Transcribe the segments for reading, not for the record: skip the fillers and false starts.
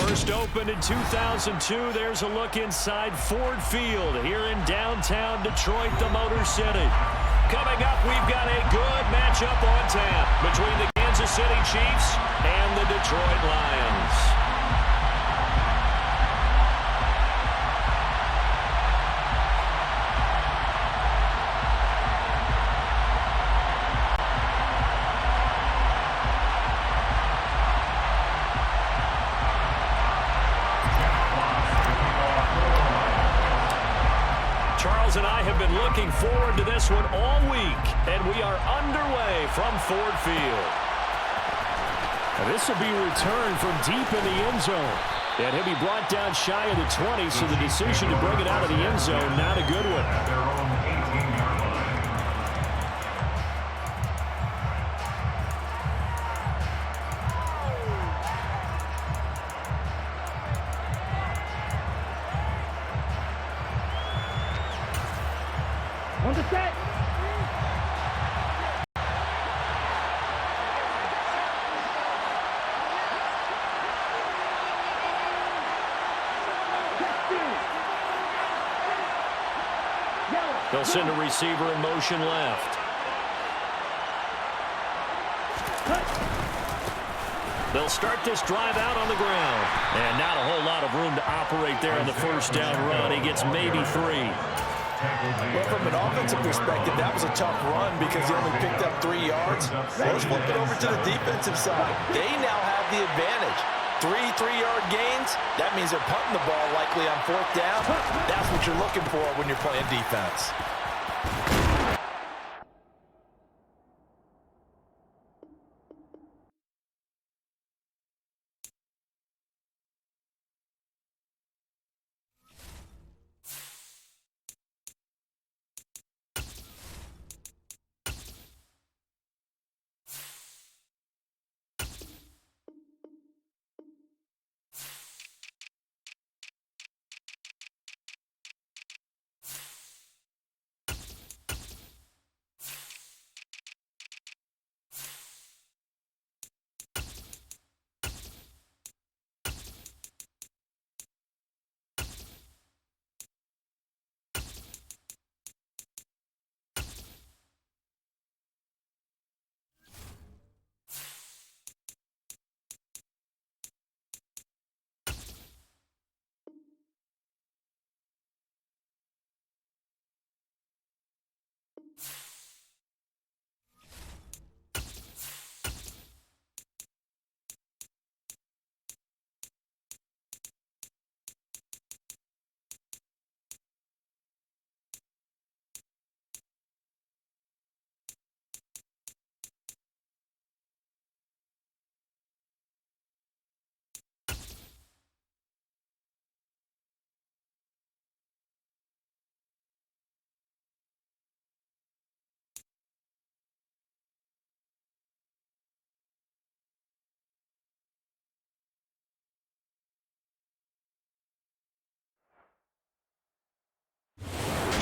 First opened in 2002, there's a look inside Ford Field here in downtown Detroit, the Motor City. Coming up, we've got a good matchup on tap between the Kansas City Chiefs and the Detroit Lions. Charles and I have been looking forward to this one all week, and we are underway from Ford Field. Now this will be returned from deep in the end zone, and he'll be brought down shy of the 20, so the decision to bring it out of the end zone, not a good one. On the set. They'll send a receiver in motion left. They'll start this drive out on the ground. And not a whole lot of room to operate there in the first down run. He gets maybe 3. Well, from an offensive perspective, that was a tough run because he only picked up 3 yards. Let's flip it over to the defensive side. They now have the advantage. 3 3-yard gains, that means they're punting the ball likely on 4th down. That's what you're looking for when you're playing defense.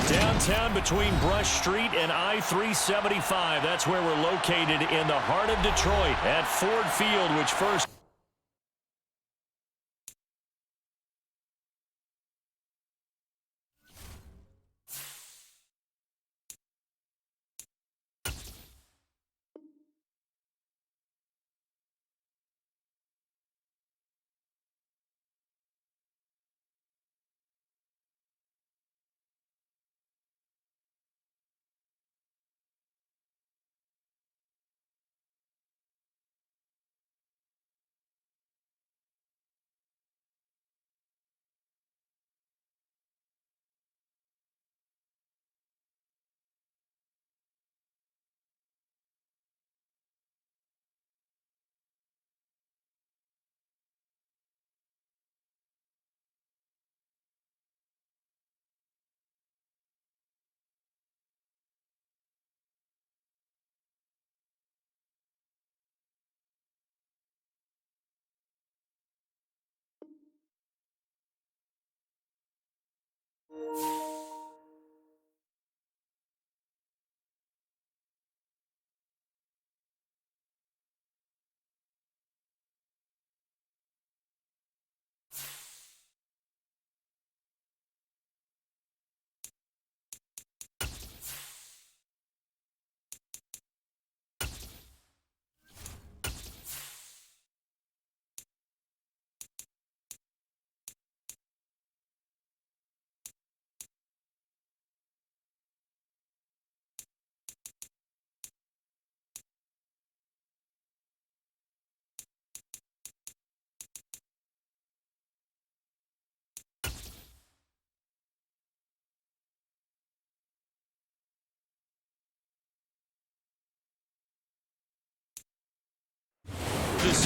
Downtown between Brush Street and I-375. That's where we're located in the heart of Detroit at Ford Field, which first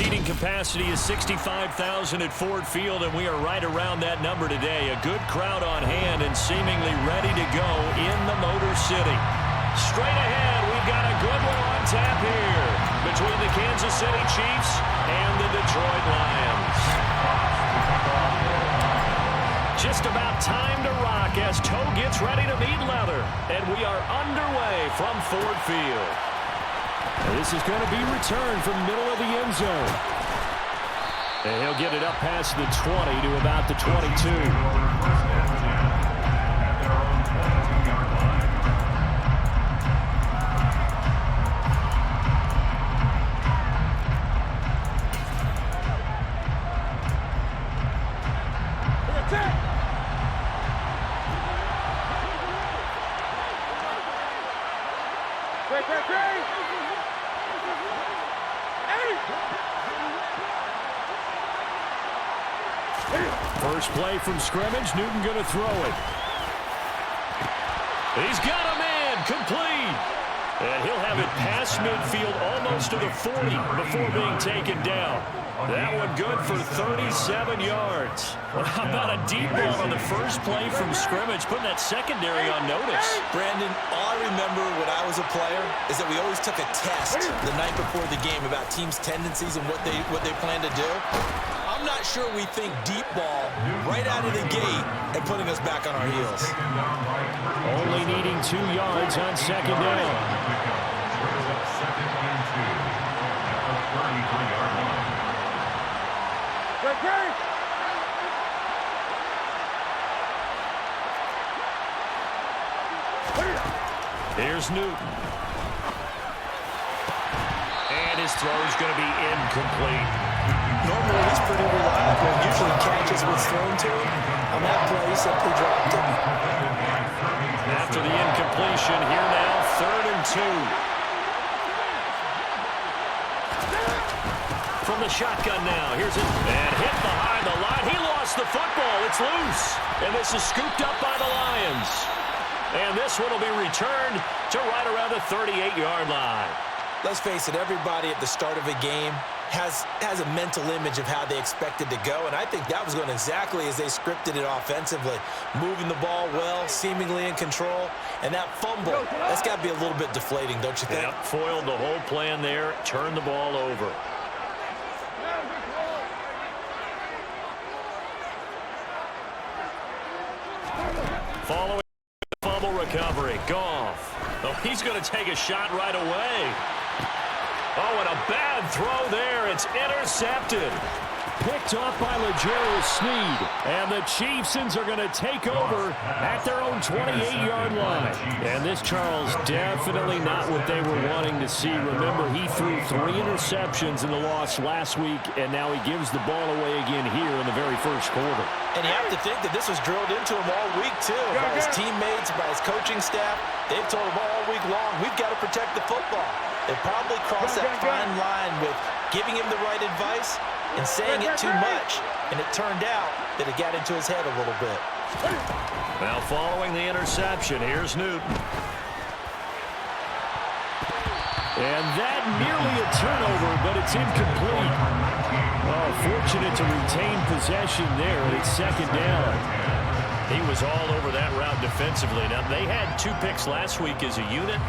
seating capacity is 65,000 at Ford Field, and we are right around that number today. A good crowd on hand and seemingly ready to go in the Motor City. Straight ahead, we've got a good one on tap here between the Kansas City Chiefs and the Detroit Lions. Just about time to rock as toe gets ready to meet leather, and we are underway from Ford Field. This is going to be returned from middle of the end zone. And he'll get it up past the 20 to about the 22. First play from scrimmage, Newton going to throw it. He's got a man, complete. And he'll have it past midfield almost to the 40 before being taken down. That one good for 37 yards. Well, how about a deep ball on the first play from scrimmage, putting that secondary on notice? Brandon, all I remember when I was a player is that we always took a test the night before the game about teams' tendencies and what they plan to do. I'm not sure we think deep ball right out of the gate and putting us back on our heels. Only needing 2 yards on second down. Here's Newton. And his throw's going to be incomplete. Normally, he's pretty reliable. Usually catches what's thrown to him. On that play, he simply dropped it. After the incompletion, here now, 3rd and 2. From the shotgun now, here's it. And hit behind the line. He lost the football. It's loose. And this is scooped up by the Lions. And this one will be returned to right around the 38-yard line. Let's face it, everybody at the start of a game has a mental image of how they expect it to go, and I think that was going exactly as they scripted it offensively. Moving the ball well, seemingly in control, and that fumble, that's got to be a little bit deflating, don't you think? Yep, foiled the whole plan there, turned the ball over. Following the fumble recovery, Goff. Oh, he's going to take a shot right away. Oh, and a bad throw there. It's intercepted. Picked off by L'Jarius Sneed. And the Chiefsons are going to take over at their own 28-yard line. And this, Charles, definitely not what they were wanting to see. Remember, he threw 3 interceptions in the loss last week, and now he gives the ball away again here in the very first quarter. And you have to think that this was drilled into him all week, too, by his teammates, by his coaching staff. They've told him all week long, we've got to protect the football. They probably crossed that fine line with giving him the right advice and saying it too much, and it turned out that it got into his head a little bit. Now following the interception, here's Newton. And that nearly a turnover, but it's incomplete. Oh, fortunate to retain possession there. It's second down. He was all over that route defensively. Now, they had 2 picks last week as a unit.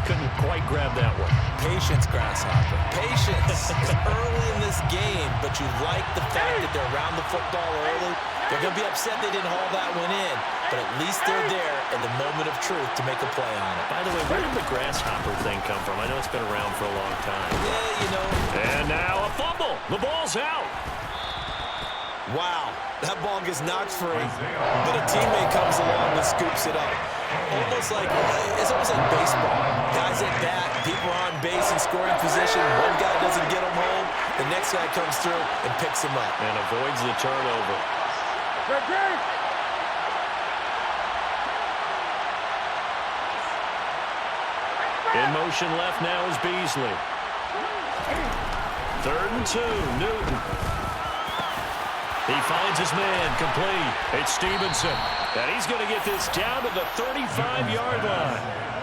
Couldn't quite grab that one. Patience, Grasshopper. Patience. It's early in this game, but you like the fact that they're around the football early. They're going to be upset they didn't haul that one in, but at least they're there at the moment of truth to make a play on it. By the way, where did the Grasshopper thing come from? I know it's been around for a long time. Yeah, you know. And now a fumble. The ball's out. Wow, that ball gets knocked free, but a teammate comes along and scoops it up. It's almost like baseball. Guys at bat, people are on base in scoring position. One guy doesn't get him home, the next guy comes through and picks him up. And avoids the turnover. In motion left now is Beasley. 3rd and 2, Newton. He finds his man, complete. It's Stevenson. And he's going to get this down to the 35-yard line.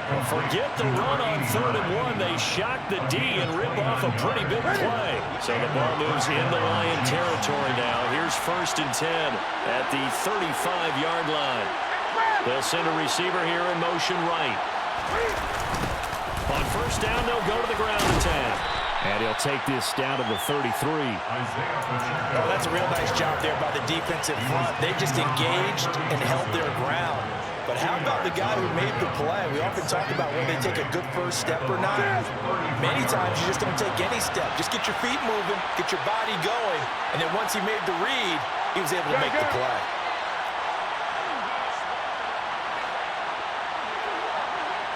Forget the run on 3rd and 1. They shock the D and rip off a pretty big play. So the ball moves into Lion territory now. Here's 1st and 10 at the 35-yard line. They'll send a receiver here in motion right. On 1st down, they'll go to the ground attack. And he'll take this down to the 33. Oh, that's a real nice job there by the defensive front. They just engaged and held their ground. But how about the guy who made the play? We often talk about when they take a good first step or not. Many times you just don't take any step. Just get your feet moving, get your body going, and then once he made the read, he was able to make the play.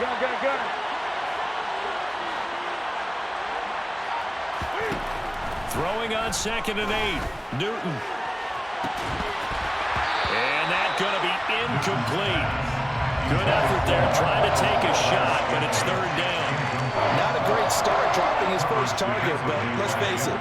Go. Throwing on 2nd and 8. Newton. And that's going to be incomplete. Good effort there, trying to take a shot, but it's 3rd down. Not a great start dropping his first target, but let's face it.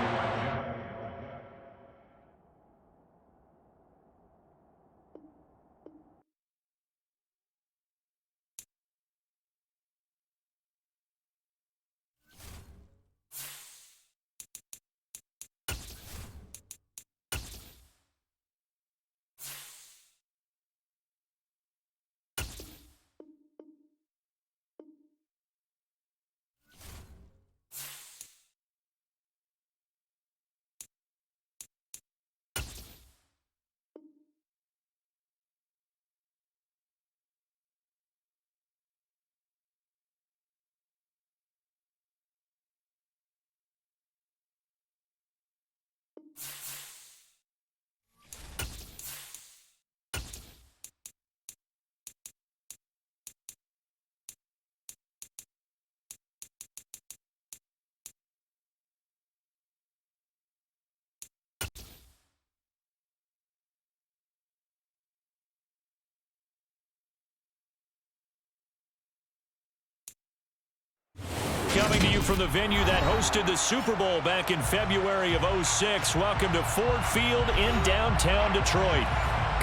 Coming to you from the venue that hosted the Super Bowl back in February of '06. Welcome to Ford Field in downtown Detroit.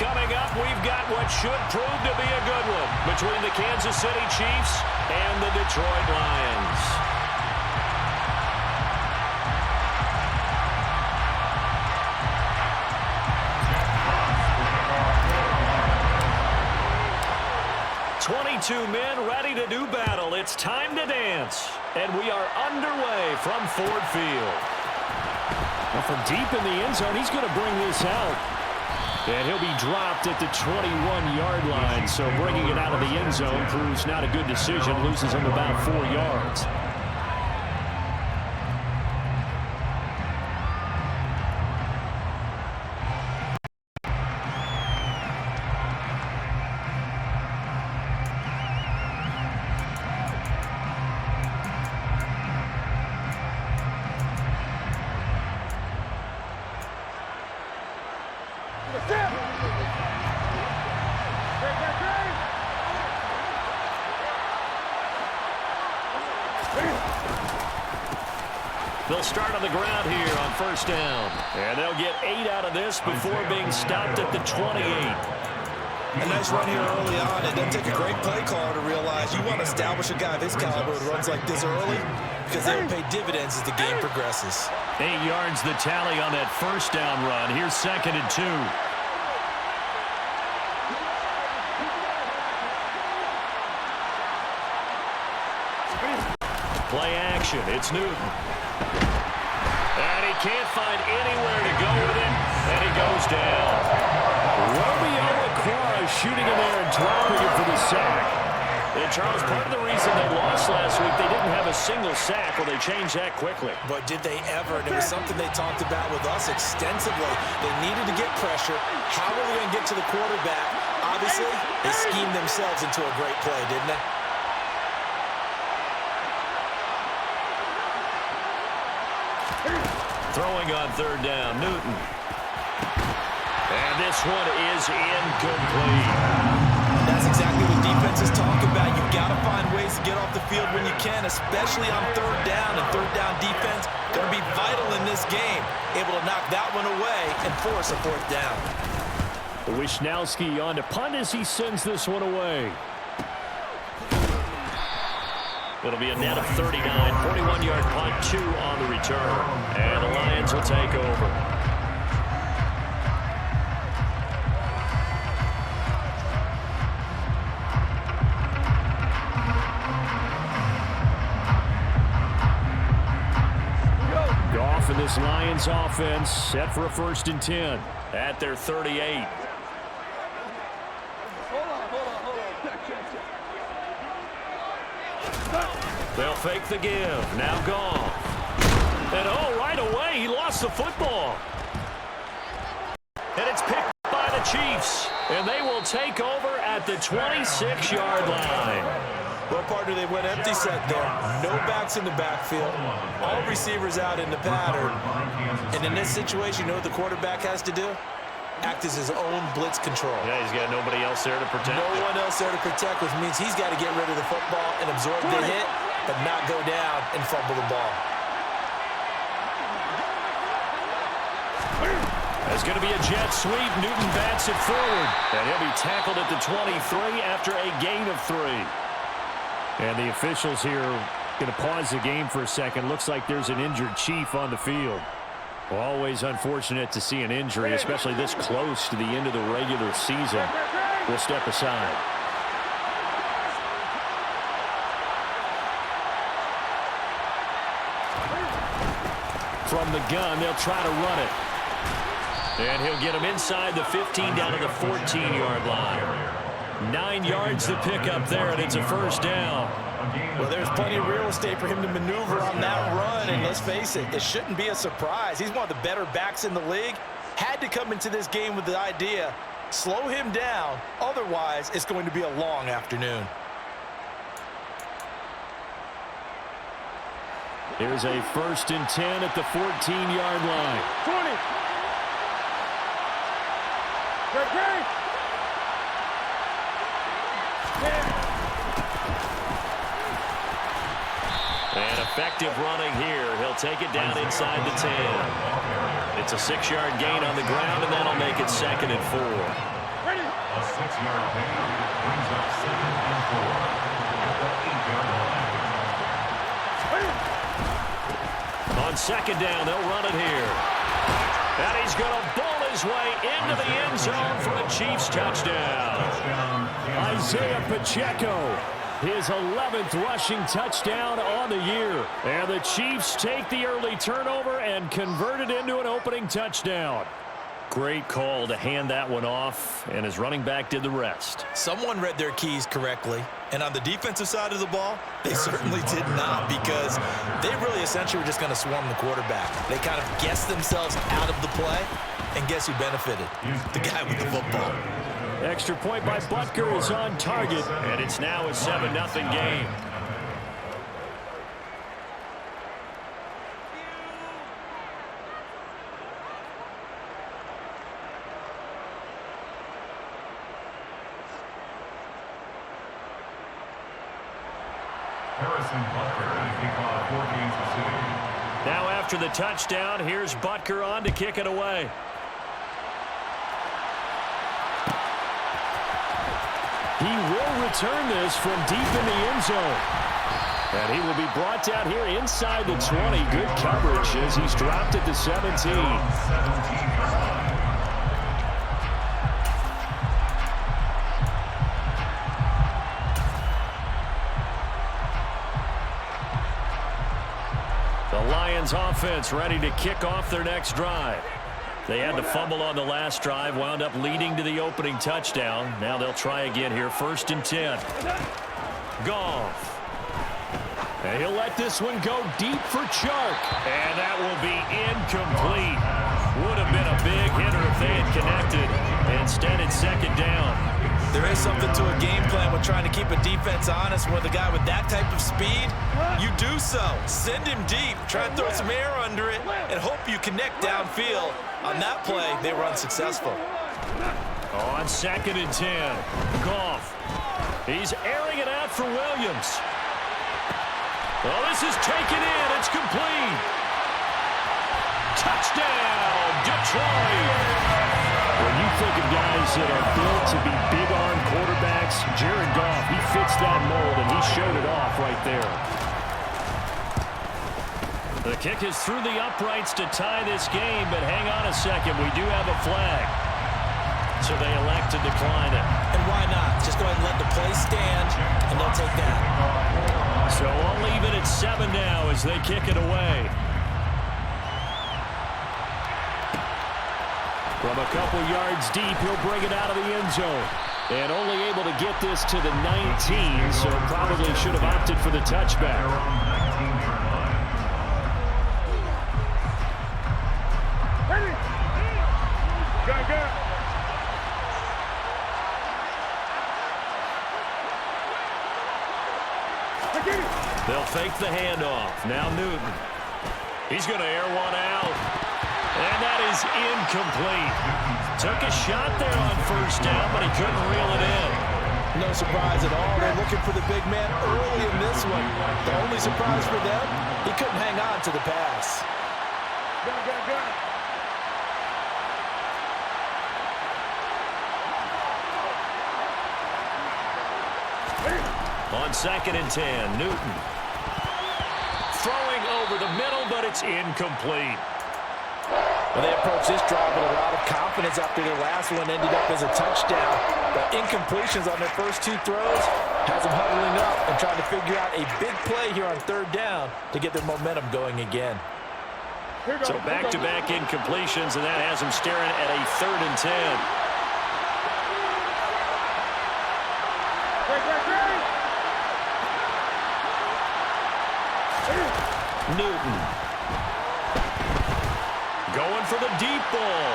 Coming up, we've got what should prove to be a good one between the Kansas City Chiefs and the Detroit Lions. Two men ready to do battle. It's time to dance. And we are underway from Ford Field. Well, from deep in the end zone, he's going to bring this out. And he'll be dropped at the 21-yard line. So bringing it out of the end zone proves not a good decision. Loses him about 4 yards. They'll start on the ground here on 1st down. And they'll get 8 out of this before being stopped at the 28. A nice run here early on. It doesn't take a great play caller to realize you want to establish a guy of his caliber who runs like this early because they will pay dividends as the game progresses. 8 yards the tally on that 1st down run. Here's 2nd and 2. Play action. It's Newton. And he can't find anywhere to go with it. And he goes down. Romeo Aquara shooting in there and dropping it for the sack. And Charles, part of the reason they lost last week, they didn't have a single sack. Well, they changed that quickly. But did they ever? And it was something they talked about with us extensively. They needed to get pressure. How were they going to get to the quarterback? Obviously, they schemed themselves into a great play, didn't they? Throwing on 3rd down, Newton. And this one is incomplete. That's exactly what defenses talk about. You've got to find ways to get off the field when you can, especially on 3rd down. And 3rd down defense going to be vital in this game. Able to knock that one away and force a 4th down. Wishnowski on to punt as he sends this one away. It'll be a net of 39, 41-yard punt, 2 on the return. And the Lions will take over. Goff and this Lions offense set for a 1st and 10 at their 38. They'll fake the give. Now Goff. And right away, he lost the football. And it's picked by the Chiefs. And they will take over at the 26-yard line. Well, partner, they went empty set there. No backs in the backfield. All receivers out in the pattern. And in this situation, you know what the quarterback has to do? Act as his own blitz control. Yeah, he's got nobody else there to protect. No one else there to protect, which means he's got to get rid of the football and absorb the hit, but not go down and fumble the ball. There's going to be a jet sweep. Newton bats it forward. And he'll be tackled at the 23 after a gain of 3. And the officials here going to pause the game for a second. Looks like there's an injured Chief on the field. Well, always unfortunate to see an injury, especially this close to the end of the regular season. We'll step aside. From the gun, they'll try to run it. And he'll get him inside the 15 down to the 14-yard line. 9 yards to pick up there, and it's a 1st down. Well, there's plenty of real estate for him to maneuver on that run, and let's face it, it shouldn't be a surprise. He's one of the better backs in the league. Had to come into this game with the idea, slow him down, otherwise it's going to be a long afternoon. Here's a 1st and 10 at the 14-yard line. 20. Great. And effective running here. He'll take it down inside the 10. It's a 6-yard gain on the ground, and that'll make it 2nd and 4. Ready. A 6-yard gain brings up 2nd and 4 at the 8-yard line. On 2nd down, they'll run it here. And he's going to bowl his way into the end zone for a Chiefs touchdown. Isaiah Pacheco, his 11th rushing touchdown on the year. And the Chiefs take the early turnover and convert it into an opening touchdown. Great call to hand that one off, and his running back did the rest. Someone read their keys correctly, and on the defensive side of the ball, they certainly did not, because they really essentially were just going to swarm the quarterback. They kind of guessed themselves out of the play, and guess who benefited? The guy with the football. Extra point by Butker is on target, and it's now a 7-0 game. Now after the touchdown, here's Butker on to kick it away. He will return this from deep in the end zone. And he will be brought down here inside the 20. Good coverage as he's dropped at the 17. The Lions offense ready to kick off their next drive. They had to fumble on the last drive, wound up leading to the opening touchdown. Now they'll try again here, 1st and 10. Goff. And he'll let this one go deep for Chark. And that will be incomplete. Would have been a big hitter if they had connected. Instead, it's 2nd down. There is something to a game plan with trying to keep a defense honest. With a guy with that type of speed, you do so. Send him deep, try and throw some air under it, and hope you connect downfield. On that play, they were unsuccessful. On 2nd and 10, Goff. He's airing it out for Williams. Well, this is taken in. It's complete. Touchdown, Detroit. When you think of guys that are built to be big-arm quarterbacks, quarterbacks, Jared Goff, he fits that mold, and he showed it off right there. The kick is through the uprights to tie this game, but hang on a second. We do have a flag. So they elect to decline it. And why not? Just go ahead and let the play stand, and they'll take that. So I'll leave it at 7 now as they kick it away. From a couple yards deep, he'll bring it out of the end zone. And only able to get this to the 19, so probably should have opted for the touchback. Ready. Go. They'll fake the handoff. Now Newton. He's going to air one out. And that is incomplete. Took a shot there on first down, but he couldn't reel it in. No surprise at all. They're looking for the big man early in this one. The only surprise for them, he couldn't hang on to the pass. Go. On 2nd and 10, Newton. Throwing over the middle, but it's incomplete. Well, they approached this drive with a lot of confidence after their last one ended up as a touchdown. But incompletions on their first 2 throws has them huddling up and trying to figure out a big play here on 3rd down to get their momentum going again. So back-to-back incompletions, and that has them staring at a 3rd and 10. Newton. Going for the deep ball.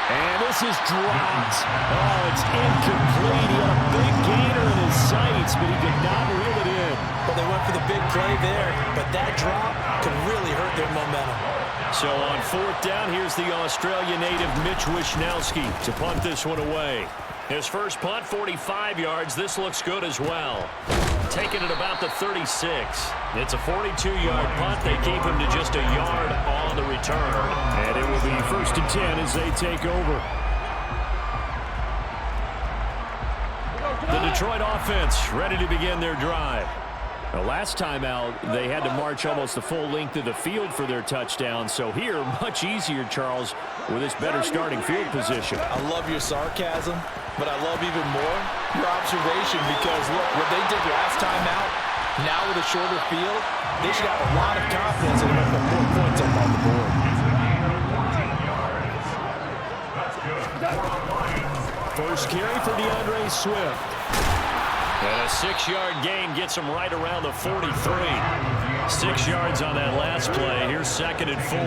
And this is dropped. Oh, it's incomplete. He had a big gainer in his sights, but he did not reel it in. Well, they went for the big play there, but that drop could really hurt their momentum. So on 4th down, here's the Australia native Mitch Wishnowsky to punt this one away. His first punt, 45 yards. This looks good as well. Taking it about the 36. It's a 42-yard punt. They keep him to just a yard on the return. And it will be 1st and 10 as they take over. The Detroit offense ready to begin their drive. The last time out, they had to march almost the full length of the field for their touchdown. So here, much easier, Charles, with this better starting field position. I love your sarcasm, but I love even more your observation because, look, what they did last time out, now with a shorter field, they should have a lot of confidence in putting more points up on the board. First carry for DeAndre Swift. And a 6-yard gain gets him right around the 43. 6 yards on that last play. Here's 2nd and 4.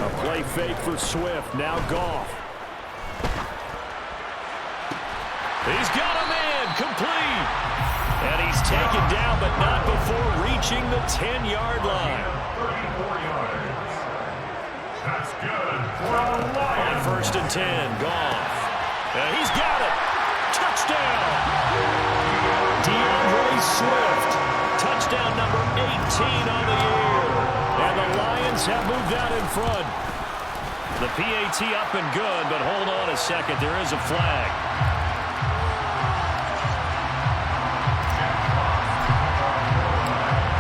A play fake for Swift. Now Goff. He's got a man. Complete. And he's taken down, but not before reaching the 10-yard line. 34 yards. That's good. On 1st and 10, Goff. And he's got it. Touchdown. DeAndre Swift. Touchdown number 18 on the year. And the Lions have moved out in front. The PAT up and good, but hold on a second. There is a flag.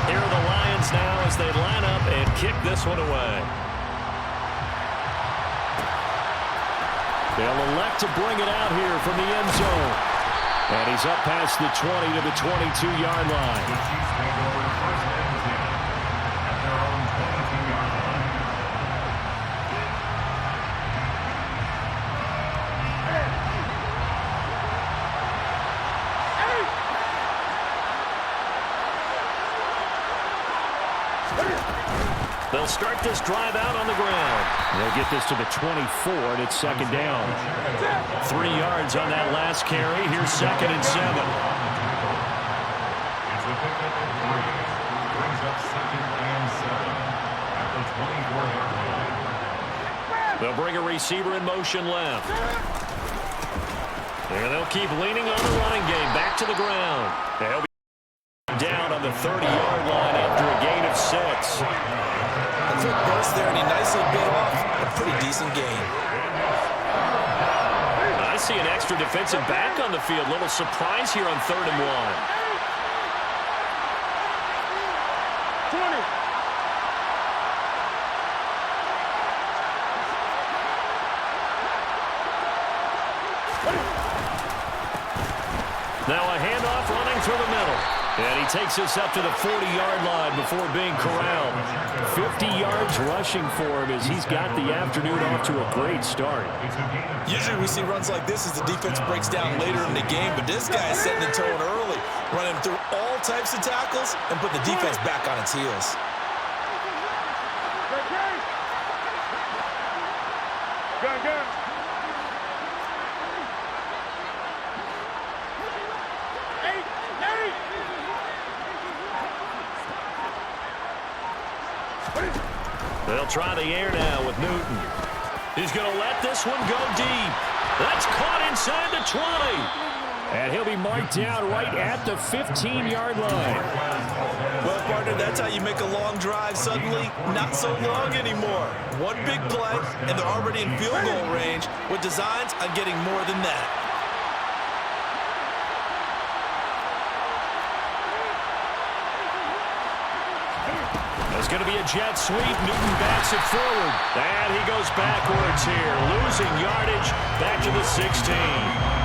Here are the Lions now as they line up and kick this one away. They'll elect to bring it out here from the end zone. And he's up past the 20 to the 22-yard line. The Chiefs take over 1st and 10 at their own 22-yard line. They'll start this drive out on the ground. They'll get this to the 24, and it's 2nd down. 3 yards on that last carry. Here's 2nd and 7. It's a pickup of 3. Brings up 2nd and 7 at the 24-yard line. They'll bring a receiver in motion left. And they'll keep leaning on the running game. Back to the ground. They'll be down on the 30-yard line after a gain of 6. Took burst there, and he nicely bit off a pretty decent gain. I see an extra defensive back on the field. Little surprise here on 3rd and 1. 20. Now a handoff running through the middle. And he takes us up to the 40-yard line before being corralled. 50 yards rushing for him as he's got the afternoon off to a great start. Usually we see runs like this as the defense breaks down later in the game, but this guy is setting the tone early, running through all types of tackles and put the defense back on its heels. Gun, gun. They'll try the air now with Newton. He's going to let this one go deep. That's caught inside the 20. And he'll be marked down right at the 15-yard line. Well, partner, that's how you make a long drive suddenly not so long anymore. One big play, and they're already in field goal range with designs on getting more than that. It's going to be a jet sweep. Newton backs it forward. And he goes backwards here, losing yardage back to the 16.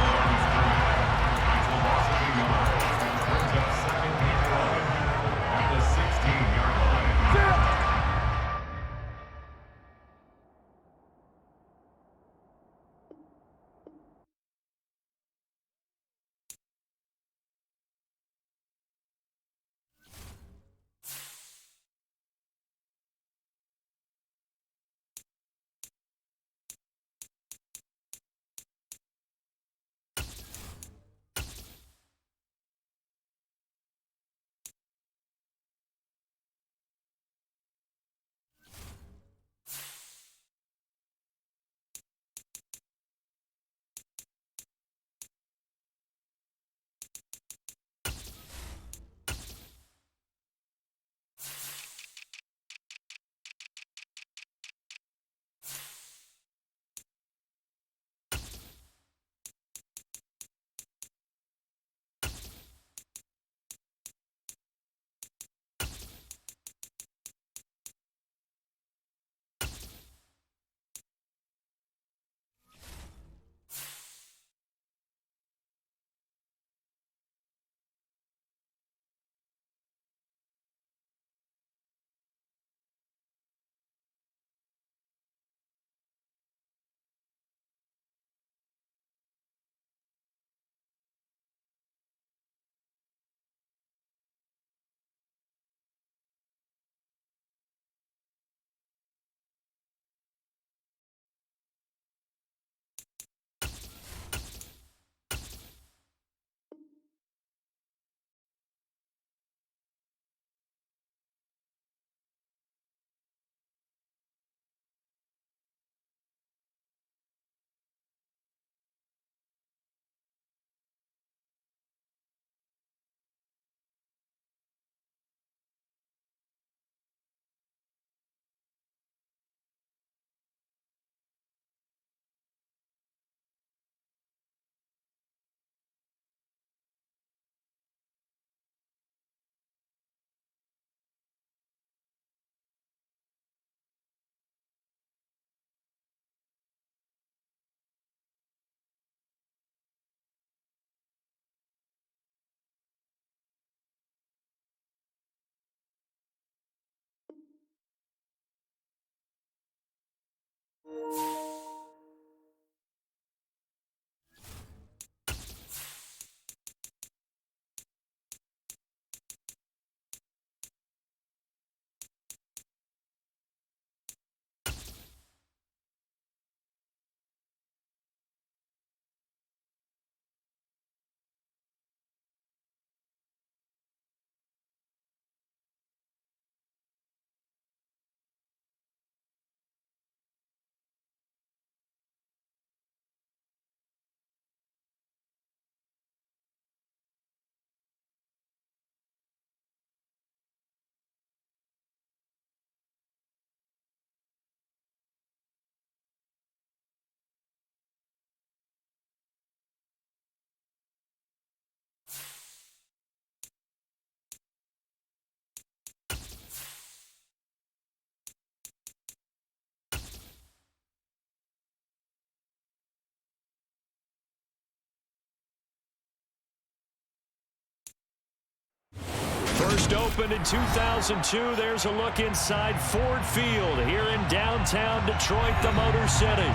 First opened in 2002, there's a look inside Ford Field here in downtown Detroit, the Motor City.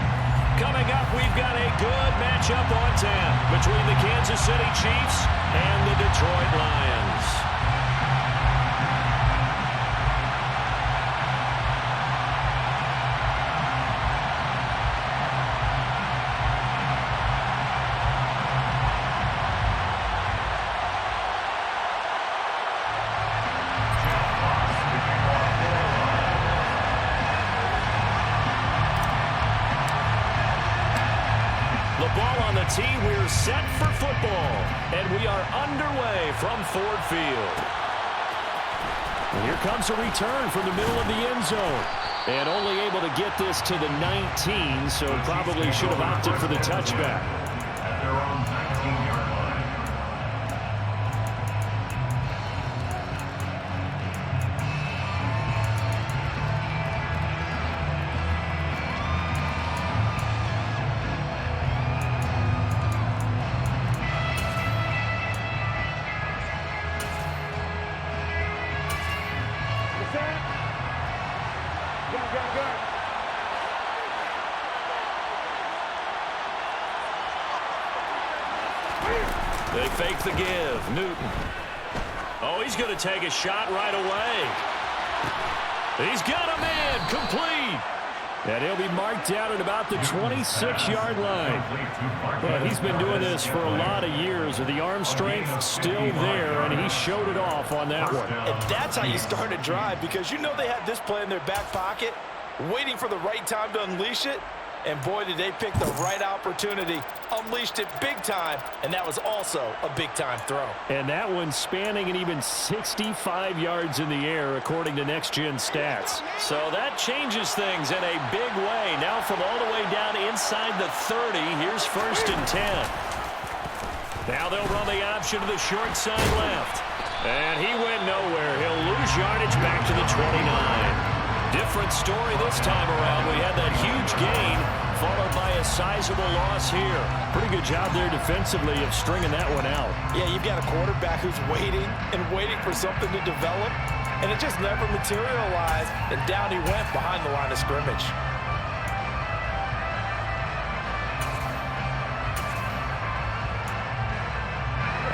Coming up, we've got a good matchup on tap between the Kansas City Chiefs and the Detroit Lions. Team, we're set for football, and we are underway from Ford Field. And here comes a return from the middle of the end zone, and only able to get this to the 19, so probably should have opted for the touchback. At their own 19-yard line. They fake the give. Newton. Oh, he's going to take a shot right away. He's got a man. Complete. And he'll be marked out at about the 26-yard line. But he's been doing this for a lot of years with the arm strength still there, and he showed it off on that one. And that's how you start a drive, because you know they had this play in their back pocket, waiting for the right time to unleash it. And boy, did they pick the right opportunity, unleashed it big time, and that was also a big-time throw. And that one spanning an even 65 yards in the air, according to Next Gen Stats. So that changes things in a big way. Now from all the way down inside the 30, here's 1st and 10. Now they'll run the option to the short side left. And he went nowhere. He'll lose yardage back to the 29. Different story this time around. We had that huge gain followed by a sizable loss here. Pretty good job there defensively of stringing that one out. Yeah, you've got a quarterback who's waiting and waiting for something to develop, and it just never materialized, and down he went behind the line of scrimmage.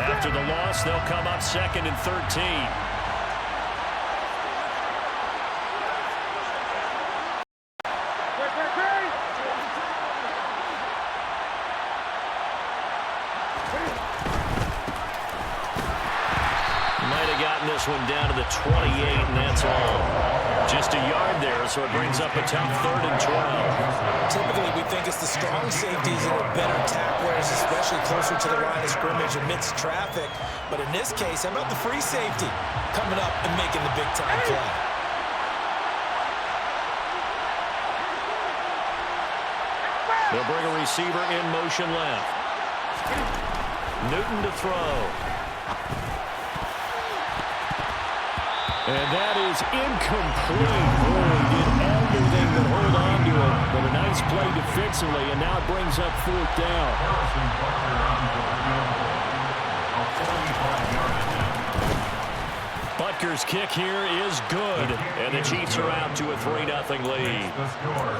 After the loss, they'll come up 2nd and 13. This one down to the 28, and that's all. Just a yard there, so it brings up a tough 3rd and 12. Typically, we think it's the strong safeties that are better tacklers, especially closer to the line of scrimmage amidst traffic. But in this case, how about the free safety coming up and making the big-time play? They'll bring a receiver in motion left. Newton to throw. And that is incomplete. Boy, did everything but hold on to it. But a nice play defensively, and now it brings up 4th down. Butker's kick here is good, and the Chiefs are out to a 3-0 lead.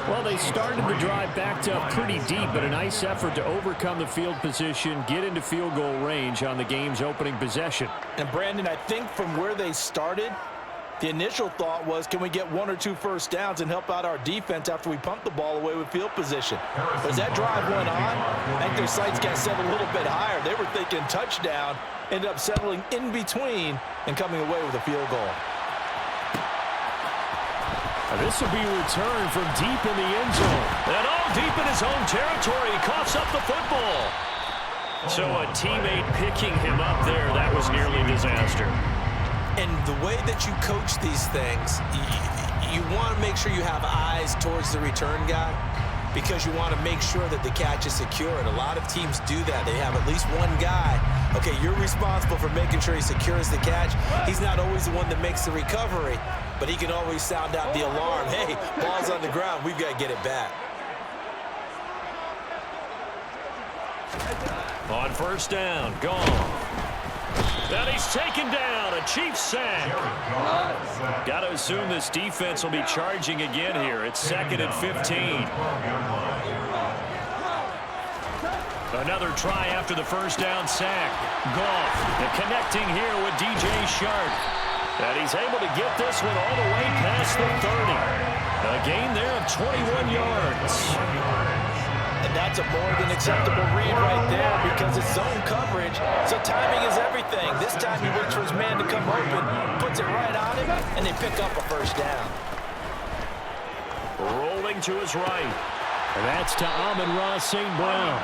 Well, they started the drive backed up pretty deep, but a nice effort to overcome the field position, get into field goal range on the game's opening possession. And Brandon, I think from where they started, the initial thought was, can we get 1 or 2 first downs and help out our defense after we pump the ball away with field position? But as that drive went on, I think their sights got set a little bit higher. They were thinking touchdown, ended up settling in between and coming away with a field goal. This will be returned from deep in the end zone. And all deep in his own territory, he coughs up the football. So a teammate picking him up there, that was nearly disaster. And the way that you coach these things, you want to make sure you have eyes towards the return guy, because you want to make sure that the catch is secure. And a lot of teams do that. They have at least one guy. Okay, you're responsible for making sure he secures the catch. He's not always the one that makes the recovery, but he can always sound out the alarm. Hey, ball's on the ground. We've got to get it back. On 1st down, gone. And he's taken down. A Chiefs sack. Got to assume this defense will be charging again here. It's 2nd and 15. Another try after the first down sack. Goff connecting here with DJ Shark. And he's able to get this one all the way past the 30. A gain there of 21 yards. And that's a more than acceptable read right there because it's zone coverage, so timing is everything. This time he waits for his man to come open, puts it right on him, and they pick up a first down. Rolling to his right. And that's to Amon-Ra St. Brown.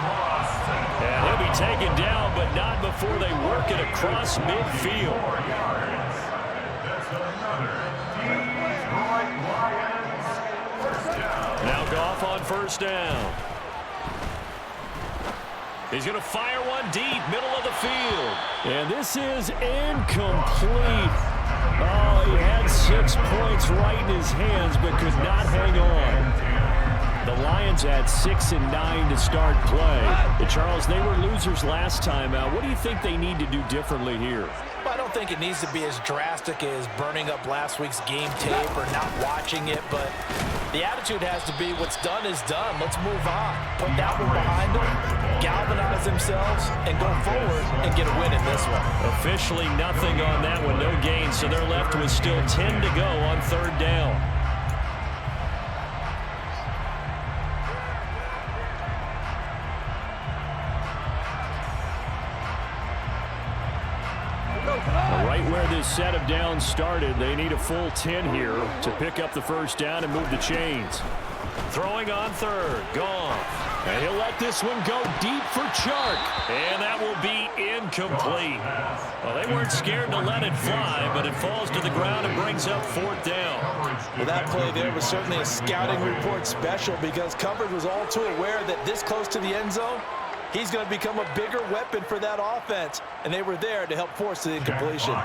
And he'll be taken down, but not before they work it across midfield. Now Goff on first down. He's going to fire one deep, middle of the field. And this is incomplete. Oh, he had 6 points right in his hands, but could not hang on. The Lions had 6 and 9 to start play. But Charles, they were losers last time out. What do you think they need to do differently here? I don't think it needs to be as drastic as burning up last week's game tape or not watching it, but the attitude has to be what's done is done. Let's move on. Put that one behind them, galvanize themselves, and go forward and get a win in this one. Officially nothing on that one, no gain, so they're left with still 10 to go on third down. Right where this set of downs started, they need a full 10 here to pick up the first down and move the chains. Throwing on third, Goff. And he'll let this one go deep for Chark. And that will be incomplete. Well, they weren't scared to let it fly, but it falls to the ground and brings up fourth down. Well, that play there was certainly a scouting report special because coverage was all too aware that this close to the end zone, he's going to become a bigger weapon for that offense, and they were there to help force the incompletion.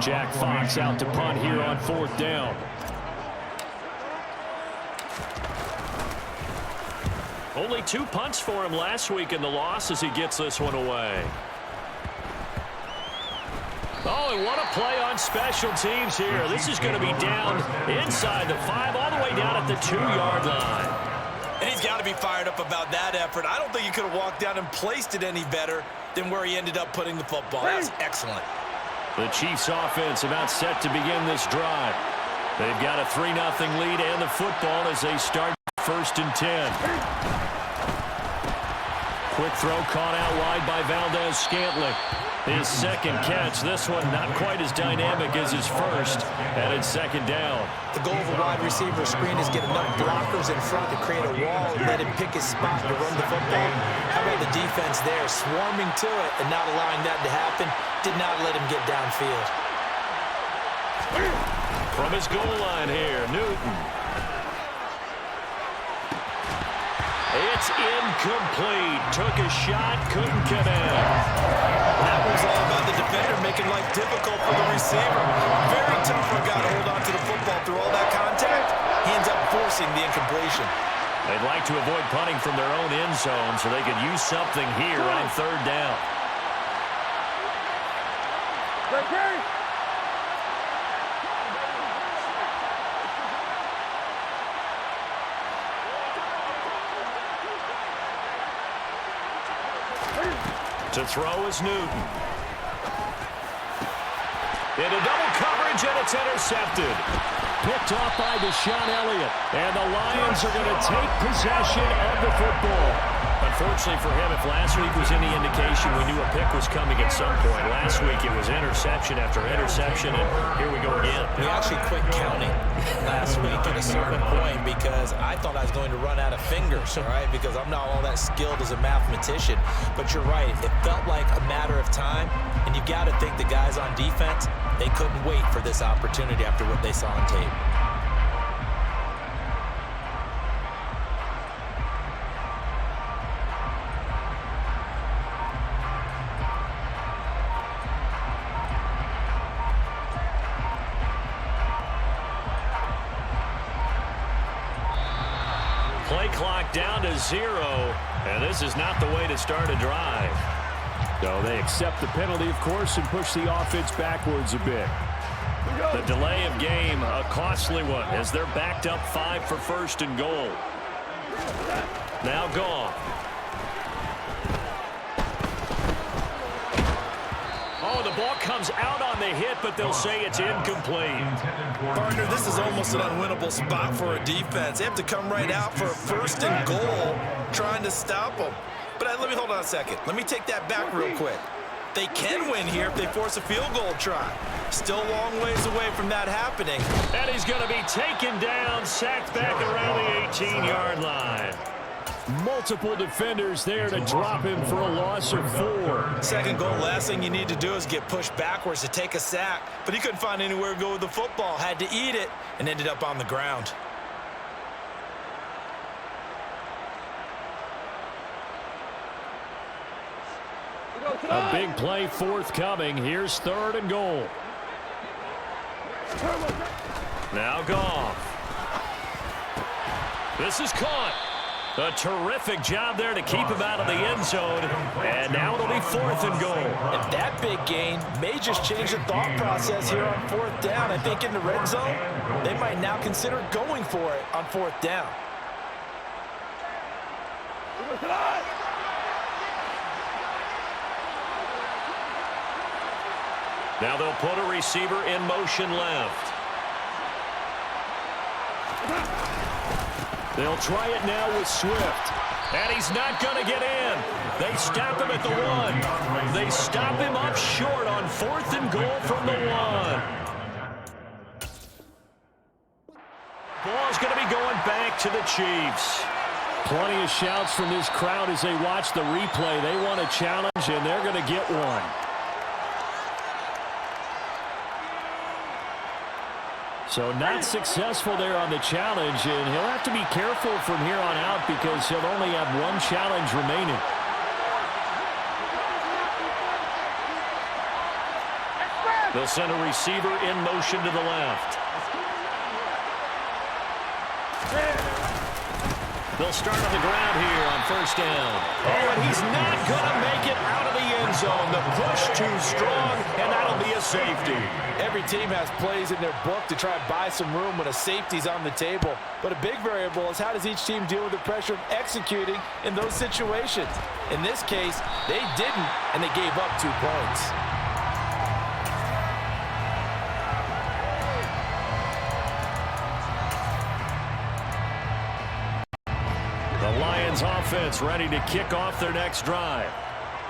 Jack Fox out to punt here on fourth down. Only 2 punts for him last week in the loss as he gets this one away. Oh, and what a play on special teams here. This is going to be down inside the 5, all the way down at the 2-yard line. And he's got to be fired up about that effort. I don't think he could have walked down and placed it any better than where he ended up putting the football. That's excellent. The Chiefs offense about set to begin this drive. They've got a 3-0 lead and the football as they start first and 10. Quick throw caught out wide by Valdez-Scantling. His second catch, this one not quite as dynamic as his first, and it's second down. The goal of a wide receiver screen is get enough blockers in front to create a wall and let him pick his spot to run the football. How about the defense there, swarming to it and not allowing that to happen, did not let him get downfield. From his goal line here, Newton. It's incomplete. Took a shot, couldn't connect. That was all about the defender making life difficult for the receiver. Very tough for a guy to hold on to the football through all that contact. He ends up forcing the incompletion. They'd like to avoid punting from their own end zone so they could use something here on third down. To throw is Newton. Into double coverage, and it's intercepted. Picked off by Deshaun Elliott. And the Lions are going to take possession of the football. Unfortunately for him, if last week was any indication, we knew a pick was coming at some point. Last week it was interception after interception, and here we go again. We actually quit counting last week at a certain point because I thought I was going to run out of fingers, all right, because I'm not all that skilled as a mathematician. But you're right. It felt like a matter of time, and you got to think the guys on defense, they couldn't wait for this opportunity after what they saw on tape. Play clock down to 0, and this is not the way to start a drive. So they accept the penalty, of course, and push the offense backwards a bit. The delay of game, a costly one, as they're backed up 5 for first and goal. Now Goff. Oh, the ball comes out on the hit, but they'll say it's incomplete. Partner, this is almost an unwinnable spot for a defense. They have to come right out for a first and goal, trying to stop them. But let me hold on a second. Let me take that back real quick. They can win here if they force a field goal try. Still a long ways away from that happening. And he's going to be taken down, sacked back around the 18-yard line. Multiple defenders there to drop him for a loss of 4. Second goal, last thing you need to do is get pushed backwards to take a sack. But he couldn't find anywhere to go with the football, had to eat it, and ended up on the ground. A big play forthcoming. Here's 3rd and goal. Now Goff. This is caught. A terrific job there to keep him out of the end zone. And now it'll be 4th and goal. And that big gain may just change the thought process here on 4th down. I think in the red zone, they might now consider going for it on 4th down. Now they'll put a receiver in motion left. They'll try it now with Swift. And he's not going to get in. They stop him at the 1. They stop him up short on 4th and goal from the 1. Ball's going to be going back to the Chiefs. Plenty of shouts from this crowd as they watch the replay. They want a challenge, and they're going to get one. So not successful there on the challenge, and he'll have to be careful from here on out because he'll only have 1 challenge remaining. They'll send a receiver in motion to the left. They'll start on the ground here on 1st down. Oh, and he's not going to make it out of the end zone. The push too strong, and that'll be a safety. Every team has plays in their book to try and buy some room when a safety's on the table. But a big variable is how does each team deal with the pressure of executing in those situations. In this case, they didn't, and they gave up 2 points. The Lions offense ready to kick off their next drive.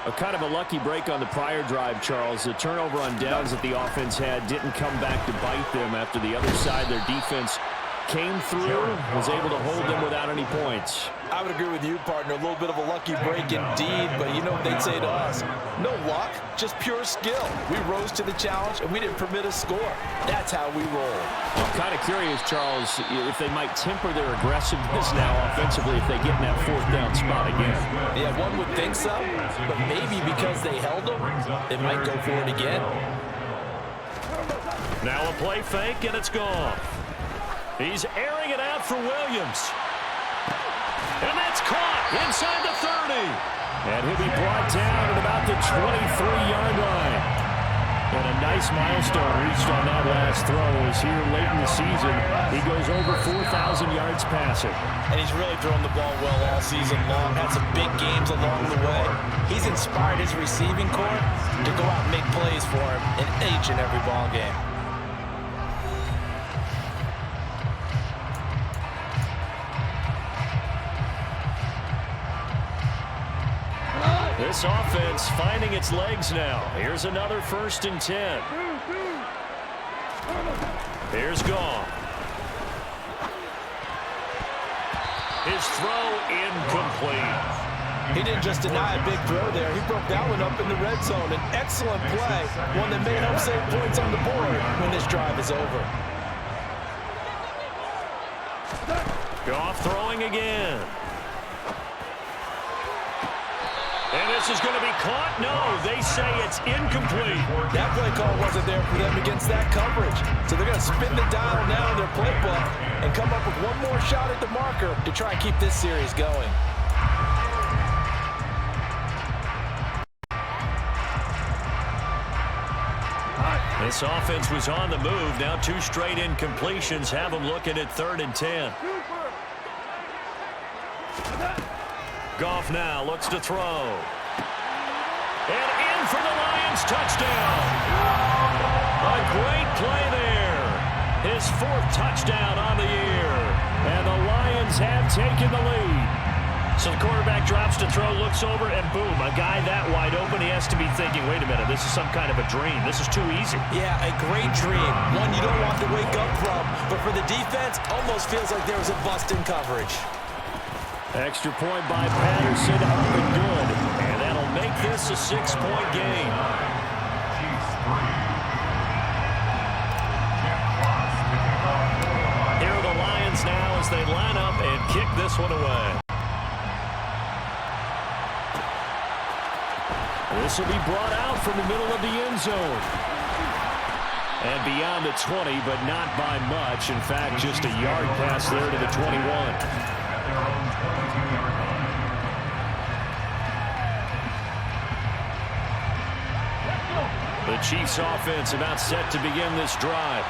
A kind of a lucky break on the prior drive, Charles. The turnover on downs that the offense had didn't come back to bite them after the other side. Their defense came through, was able to hold them without any points. I would agree with you, partner. A little bit of a lucky break indeed, but you know what they'd say to us? No luck, just pure skill. We rose to the challenge, and we didn't permit a score. That's how we roll. I'm kind of curious, Charles, if they might temper their aggressiveness now offensively if they get in that 4th down spot again. Yeah, one would think so, but maybe because they held them, they might go for it again. Now a play fake, and it's gone. He's airing it out for Williams. And that's caught inside the 30. And he'll be brought down at about the 23-yard line. And a nice milestone reached on that last throw as here late in the season, he goes over 4,000 yards passing. And he's really thrown the ball well all season long. Had some big games along the way. He's inspired his receiving corps to go out and make plays for him in each and every ball game. This offense finding its legs now. Here's another 1st and 10. Here's Goff. His throw incomplete. He didn't just deny a big throw there. He broke that one up in the red zone. An excellent play, one that may help save points on the board when this drive is over. Goff throwing again. And this is going to be caught. No, they say it's incomplete. That play call wasn't there for them against that coverage. So they're going to spin the dial now in their playbook and come up with one more shot at the marker to try and keep this series going. This offense was on the move. Now 2 straight incompletions have them looking at 3rd and 10. Goff now looks to throw. And in for the Lions touchdown. A great play there. His 4th touchdown on the year. And the Lions have taken the lead. So the quarterback drops to throw, looks over, and boom, a guy that wide open, he has to be thinking, wait a minute, this is some kind of a dream. This is too easy. Yeah, a great dream. One you don't want to wake up from. But for the defense, almost feels like there was a bust in coverage. Extra point by Patterson, up and good. And that'll make this a 6-point game. Here are the Lions now as they line up and kick this one away. This will be brought out from the middle of the end zone. And beyond the 20, but not by much. In fact, just a yard pass there to the 21. The Chiefs offense about set to begin this drive.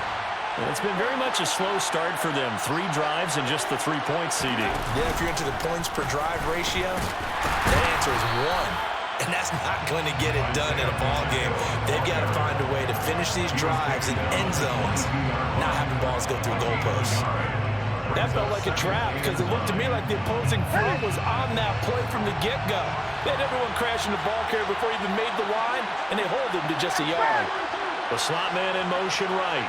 And it's been very much a slow start for them. 3 drives and just the 3-point CD. Yeah, if you're into the points per drive ratio, that answer is 1. And that's not going to get it done in a ball game. They've got to find a way to finish these drives in end zones, not having balls go through goalposts. That felt like a trap because it looked to me like the opposing front was on that play from the get-go. They had everyone crashing the ball carrier before he even made the line, and they hold him to just a yard. The slot man in motion right.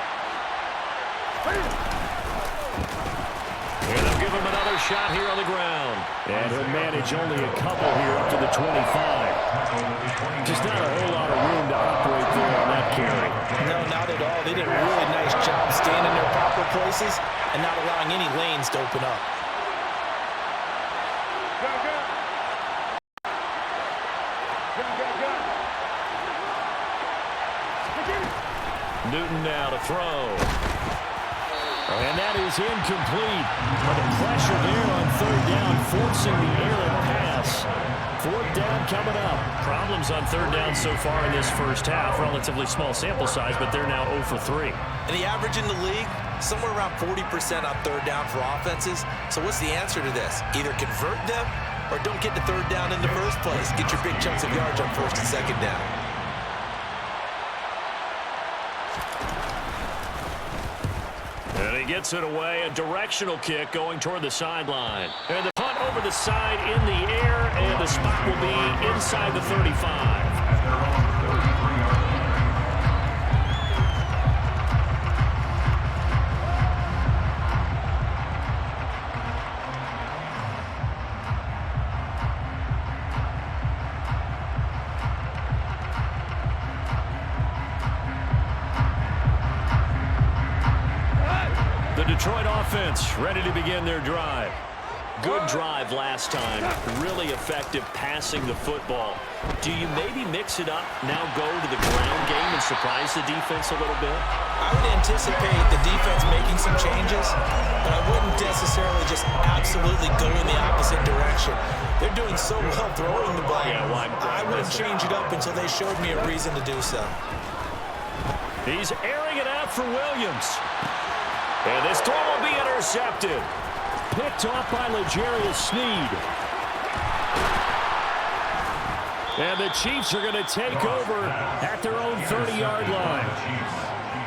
And they'll give him another shot here on the ground. And he'll manage only a couple here up to the 25. Just not a whole lot of room to operate there on that carry. No, not at all. They did a really nice job staying in their proper places and not allowing any lanes to open up. Newton now to throw. And that is incomplete. But the pressure there on 3rd down, forcing the errant pass. 4th down coming up. Problems on 3rd down so far in this first half. Relatively small sample size, but they're now 0 for 3. And the average in the league, somewhere around 40% on 3rd down for offenses. So what's the answer to this? Either convert them or don't get to 3rd down in the first place. Get your big chunks of yards on 1st and 2nd down. And he gets it away, a directional kick going toward the sideline. And the punt over the side in the air, and the spot will be inside the 35. The Detroit offense ready to begin their drive. Good drive last time. Really effective passing the football. Do you maybe mix it up, now go to the ground game and surprise the defense a little bit? I would anticipate the defense making some changes, but I wouldn't necessarily just absolutely go in the opposite direction. They're doing so well throwing the ball. Yeah, well, I wouldn't change it up until they showed me a reason to do so. He's airing it out for Williams. And this throw will be intercepted. Picked off by L'Jarius Sneed. And the Chiefs are going to take over at their own 30-yard line.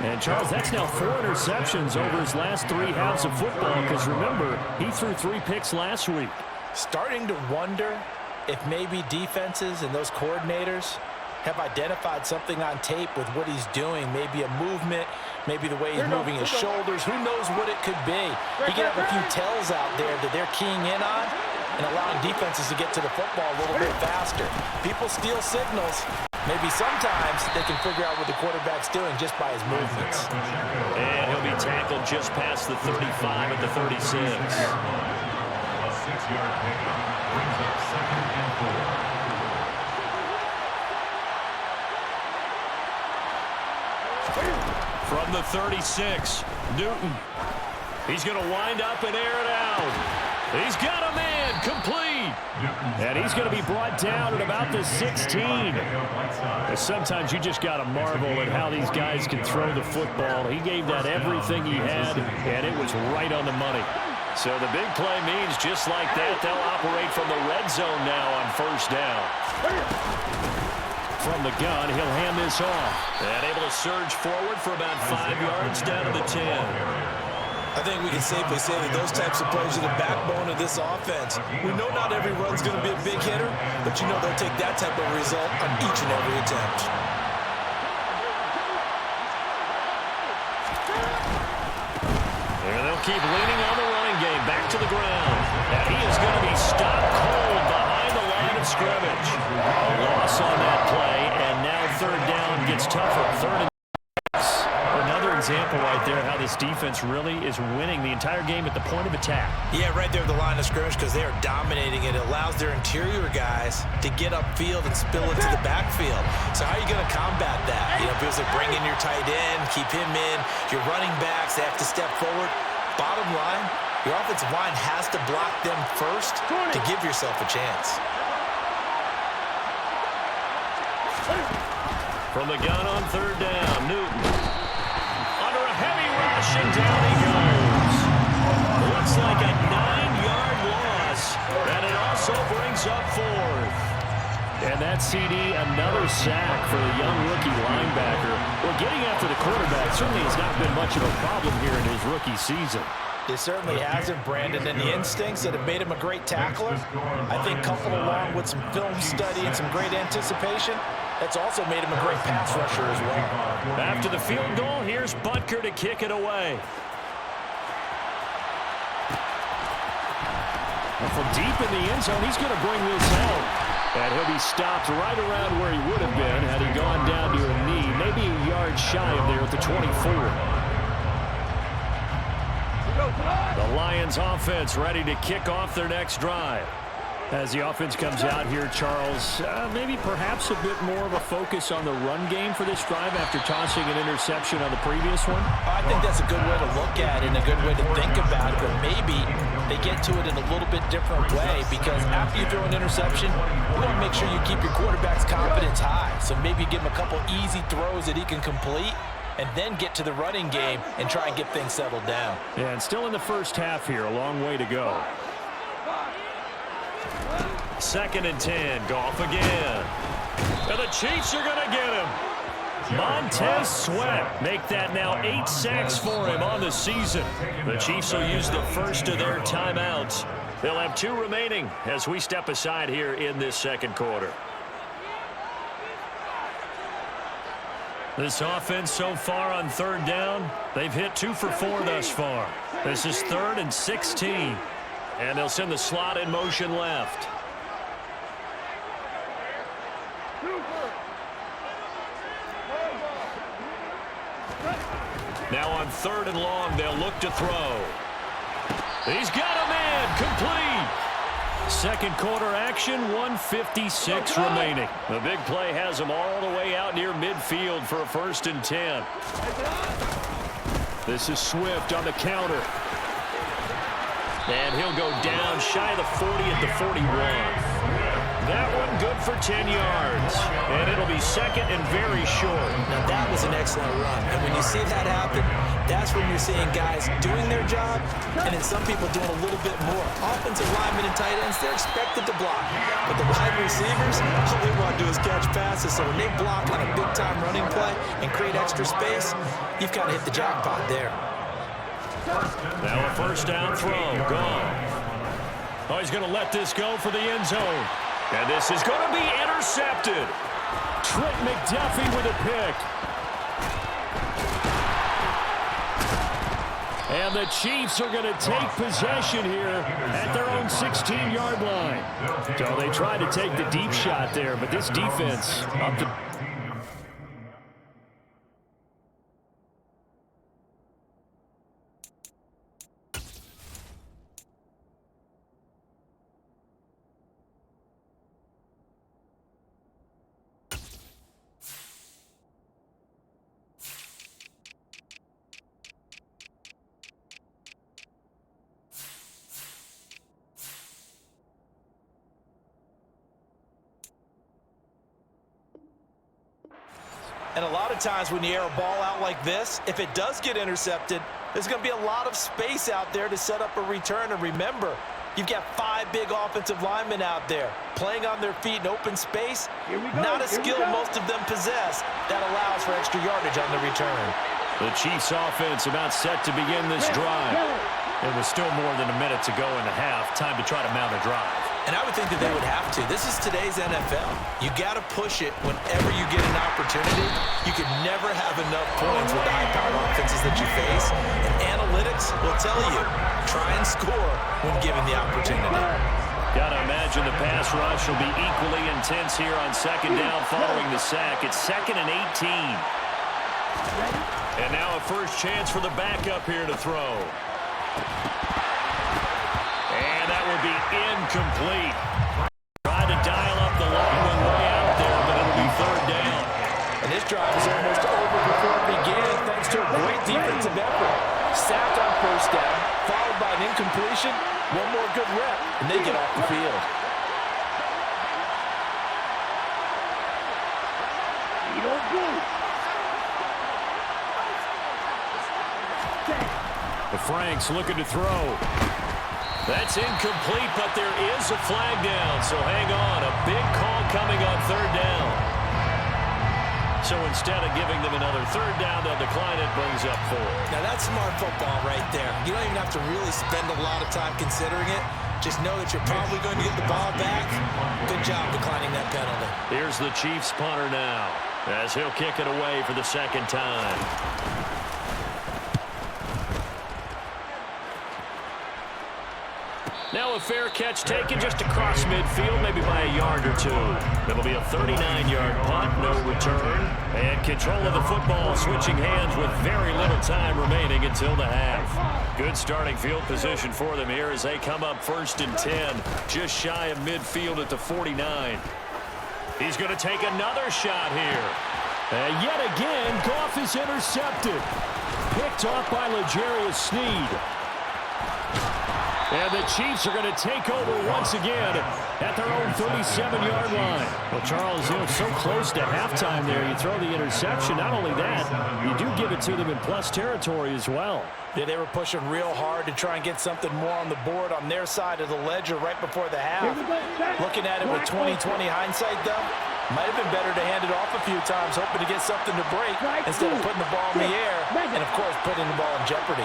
And, Charles, that's now 4 interceptions over his last 3 halves of football because, remember, he threw 3 picks last week. Starting to wonder if maybe defenses and those coordinators have identified something on tape with what he's doing. Maybe a movement, maybe the way he's moving his shoulders. Who knows what it could be? He could have a few tells out there that they're keying in on and allowing defenses to get to the football a little bit faster. People steal signals. Maybe sometimes they can figure out what the quarterback's doing just by his movements. And he'll be tackled just past the 35 at the 36. A 6-yard pickup brings up 2nd and 4. From the 36, Newton. He's going to wind up and air it out. He's got a man, complete. And he's going to be brought down at about the 16. Sometimes you just got to marvel at how these guys can throw the football. He gave that everything he had, and it was right on the money. So the big play means just like that, they'll operate from the red zone now on first down. From the gun, he'll hand this off. And able to surge forward for about 5 yards down to the 10. I think we can safely say that those types of plays are the backbone of this offense. We know not every run's going to be a big hitter, but you know they'll take that type of result on each and every attempt. And they'll keep leaning on the running game. Back to the ground. And he is going to be stopped cold behind the line of scrimmage. A loss on that play, and now third down gets tougher. Third and 6. Another example right there how this defense really is winning the entire game at the point of attack. Yeah, right there at the line of scrimmage because they are dominating it. It allows their interior guys to get upfield and spill into the backfield. So how are you going to combat that? You know, because they bring in your tight end, keep him in. Your running backs, they have to step forward. Bottom line, your offensive line has to block them first to give yourself a chance. From the gun on third down, Newton. Under a heavy rush, and down he goes. Looks like a 9-yard loss, and it also brings up fourth. And that CD, another sack for the young rookie linebacker. Well, getting after the quarterback certainly has not been much of a problem here in his rookie season. It certainly hasn't, Brandon, and the instincts that have made him a great tackler, I think coupled along with some film study and some great anticipation, that's also made him a great pass rusher as well. After the field goal, here's Butker to kick it away. From deep in the end zone, he's going to bring this out. And he'll be stopped right around where he would have been had he gone down to a knee, maybe a yard shy of there at the 24. The Lions offense ready to kick off their next drive. As the offense comes out here, Charles, maybe perhaps a bit more of a focus on the run game for this drive after tossing an interception on the previous one? I think that's a good way to look at it and a good way to think about it, but maybe they get to it in a little bit different way because after you throw an interception, you want to make sure you keep your quarterback's confidence high. So maybe give him a couple easy throws that he can complete and then get to the running game and try and get things settled down. Yeah, and still in the first half here, a long way to go. 2nd and 10, Goff again. And the Chiefs are going to get him. Montez Sweat make that now 8 sacks for him on the season. The Chiefs will use the first of their timeouts. They'll have 2 remaining as we step aside here in this second quarter. This offense so far on third down, they've hit 2 for 4 thus far. This is 3rd and 16. And they'll send the slot in motion left. Now on 3rd and long, they'll look to throw. He's got a man, complete. Second quarter action, 1:56 remaining. The big play has him all the way out near midfield for a 1st and 10. This is Swift on the counter. And he'll go down shy of the 40 at the 41. That one good for 10 yards. And it'll be 2nd and very short. Now that was an excellent run. And when you see that happen, that's when you're seeing guys doing their job and then some people doing a little bit more. Offensive linemen and tight ends, they're expected to block. But the wide receivers, all they want to do is catch passes. So when they block on a big-time running play and create extra space, you've kind of hit the jackpot there. Now a 1st down throw, gone. Oh, he's going to let this go for the end zone. And this is going to be intercepted. Trent McDuffie with a pick. And the Chiefs are going to take possession here at their own 16-yard line. So they tried to take the deep shot there, but this defense up to... And a lot of times when you air a ball out like this, if it does get intercepted, there's going to be a lot of space out there to set up a return. And remember, you've got 5 big offensive linemen out there playing on their feet in open space. Not a skill most of them possess that allows for extra yardage on the return. The Chiefs offense about set to begin this drive. It was still more than a minute to go in the half. Time to try to mount a drive. And I would think that they would have to. This is today's NFL. You got to push it whenever you get an opportunity. You can never have enough points with the high-powered offenses that you face. And analytics will tell you, try and score when given the opportunity. Got to imagine the pass rush will be equally intense here on second down following the sack. It's 2nd and 18. And now a first chance for the backup here to throw. And that will be incomplete. Tried to dial up the long one way out there, but it'll be 3rd down. And this drive is almost over before it began, thanks to a great defensive effort. Sacked on first down, followed by an incompletion. One more good rep, and they get off the field. The Franks looking to throw. That's incomplete, but there is a flag down, so hang on. A big call coming on 3rd down. So instead of giving them another 3rd down, they'll decline it, brings up 4. Now that's smart football right there. You don't even have to really spend a lot of time considering it. Just know that you're probably going to get the ball back. Good job declining that penalty. Here's the Chiefs punter now, as he'll kick it away for the 2nd time. Now a fair catch taken just across midfield, maybe by a yard or 2. It'll be a 39-yard punt, no return. And control of the football switching hands with very little time remaining until the half. Good starting field position for them here as they come up 1st and 10, just shy of midfield at the 49. He's going to take another shot here. And yet again, Goff is intercepted. Picked off by L'Jarius Sneed. And the Chiefs are going to take over once again at their own 37-yard line. Well, Charles, so close to halftime there. You throw the interception. Not only that, you do give it to them in plus territory as well. Yeah, they were pushing real hard to try and get something more on the board on their side of the ledger right before the half. Looking at it with 20/20 hindsight, though, might have been better to hand it off a few times, hoping to get something to break instead of putting the ball in the air and, of course, putting the ball in jeopardy.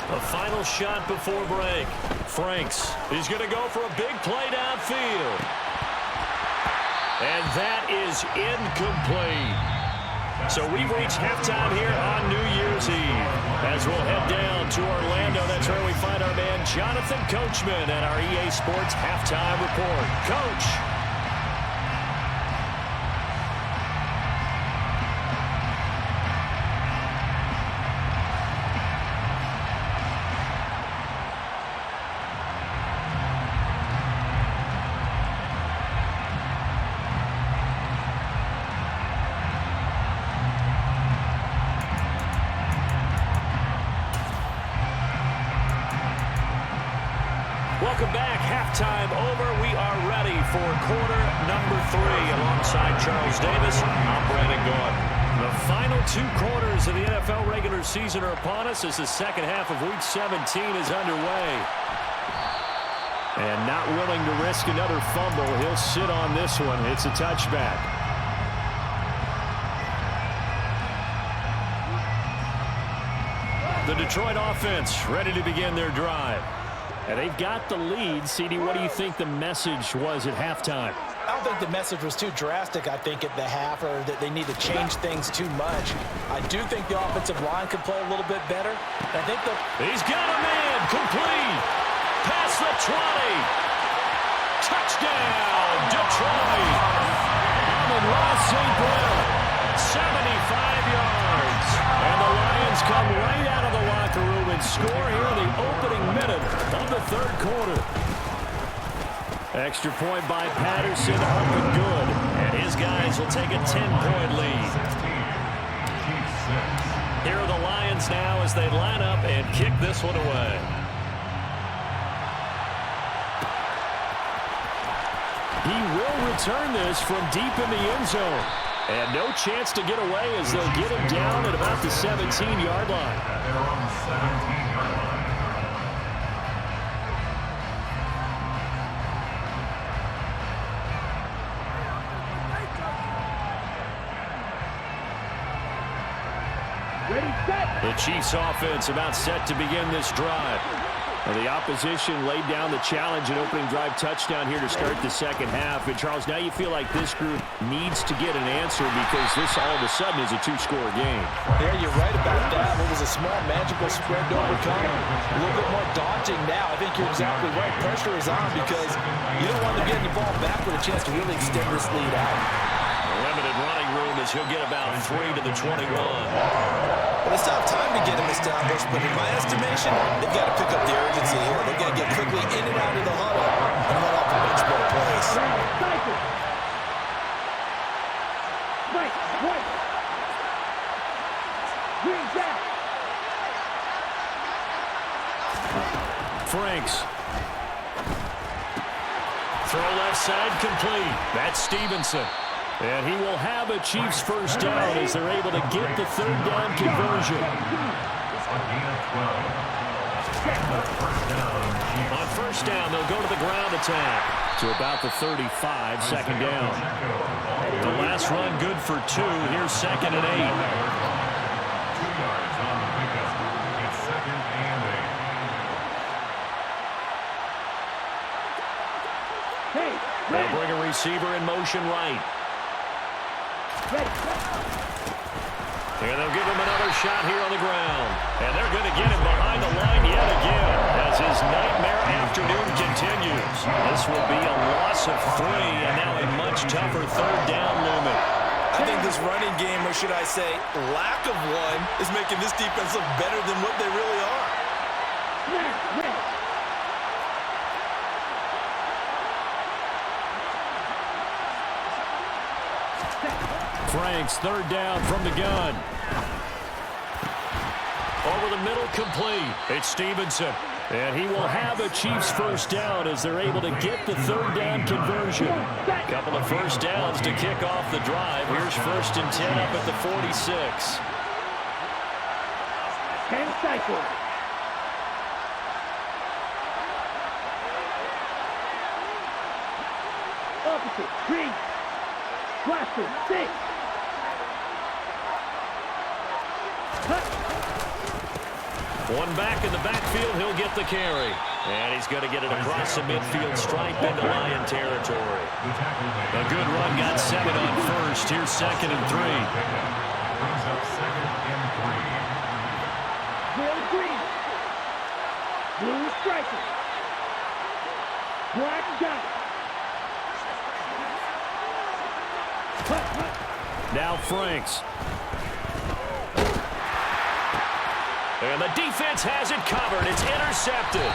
A final shot before break. Franks is going to go for a big play downfield. And that is incomplete. So we've reached halftime here on New Year's Eve. As we'll head down to Orlando, that's where we find our man Jonathan Coachman at our EA Sports Halftime Report. Coach. Welcome back. Halftime over. We are ready for quarter number 3 alongside Charles Davis. I'm Brandon Gordon. The final 2 quarters of the NFL regular season are upon us as the second half of Week 17 is underway. And not willing to risk another fumble, he'll sit on this one. It's a touchback. The Detroit offense ready to begin their drive. And they've got the lead. CD, what do you think the message was at halftime? I don't think the message was too drastic, I think, at the half, or that they need to change things too much. I do think the offensive line could play a little bit better. I think He's got a man. Complete. Past the 20. Touchdown, Detroit. Amon-Ra St. Brown, 75 yards. And the Lions come right out of the locker room and score here in the opening minute of the 3rd quarter. Extra point by Patterson, up and good. And his guys will take a 10-point lead. Here are the Lions now as they line up and kick this one away. He will return this from deep in the end zone. And no chance to get away as they'll get him down at about the 17-yard line. They're on the 17-yard line. Ready, set. The Chiefs offense about set to begin this drive. The opposition laid down the challenge and opening drive touchdown here to start the second half. And, Charles, now you feel like this group needs to get an answer because this all of a sudden is a two-score game. Yeah, you're right about that. It was a small magical spread to overcome. A little bit more daunting now. I think you're exactly right. Pressure is on because you don't want them getting the ball back with a chance to really extend this lead out. Limited running room as he'll get about 3 to the 21. Well, they still have time to get him established, but in my estimation, they've got to pick up the urgency here. They've got to get quickly in and out of the huddle and let off a bunch more plays. Right, right. Green back. Franks. Throw left side complete. That's Stevenson. And he will have a Chiefs first down as they're able to get the third down conversion. On first down, they'll go to the ground attack to about the 35, second down. The last run good for 2. Here's 2nd and 8. 2 yards on the pickup. It's 2nd and 8. Hey, They'll bring a receiver in motion right. ready. And they'll give him another shot here on the ground. And they're going to get him behind the line yet again as his nightmare afternoon continues. This will be a loss of 3 and now a much tougher third down looming. I think this running game, or should I say lack of one, is making this defense look better than what they really are. Ready. Franks, third down from the gun. Over the middle, complete. It's Stevenson. And he will have a Chiefs first down as they're able to get the third down conversion. Couple of first downs to kick off the drive. Here's 1st and 10 up at the 46. 10 cycles. Opposite, 3. Blaster, 6. One back in the backfield, he'll get the carry. And he's going to get it across the midfield stripe into Lion territory. A good run, got 7 on first. Here's 2nd and 3. Brings up 2nd and 3. Blue green. Blue striker. Black dot. Now Franks. And the defense has it covered. It's intercepted.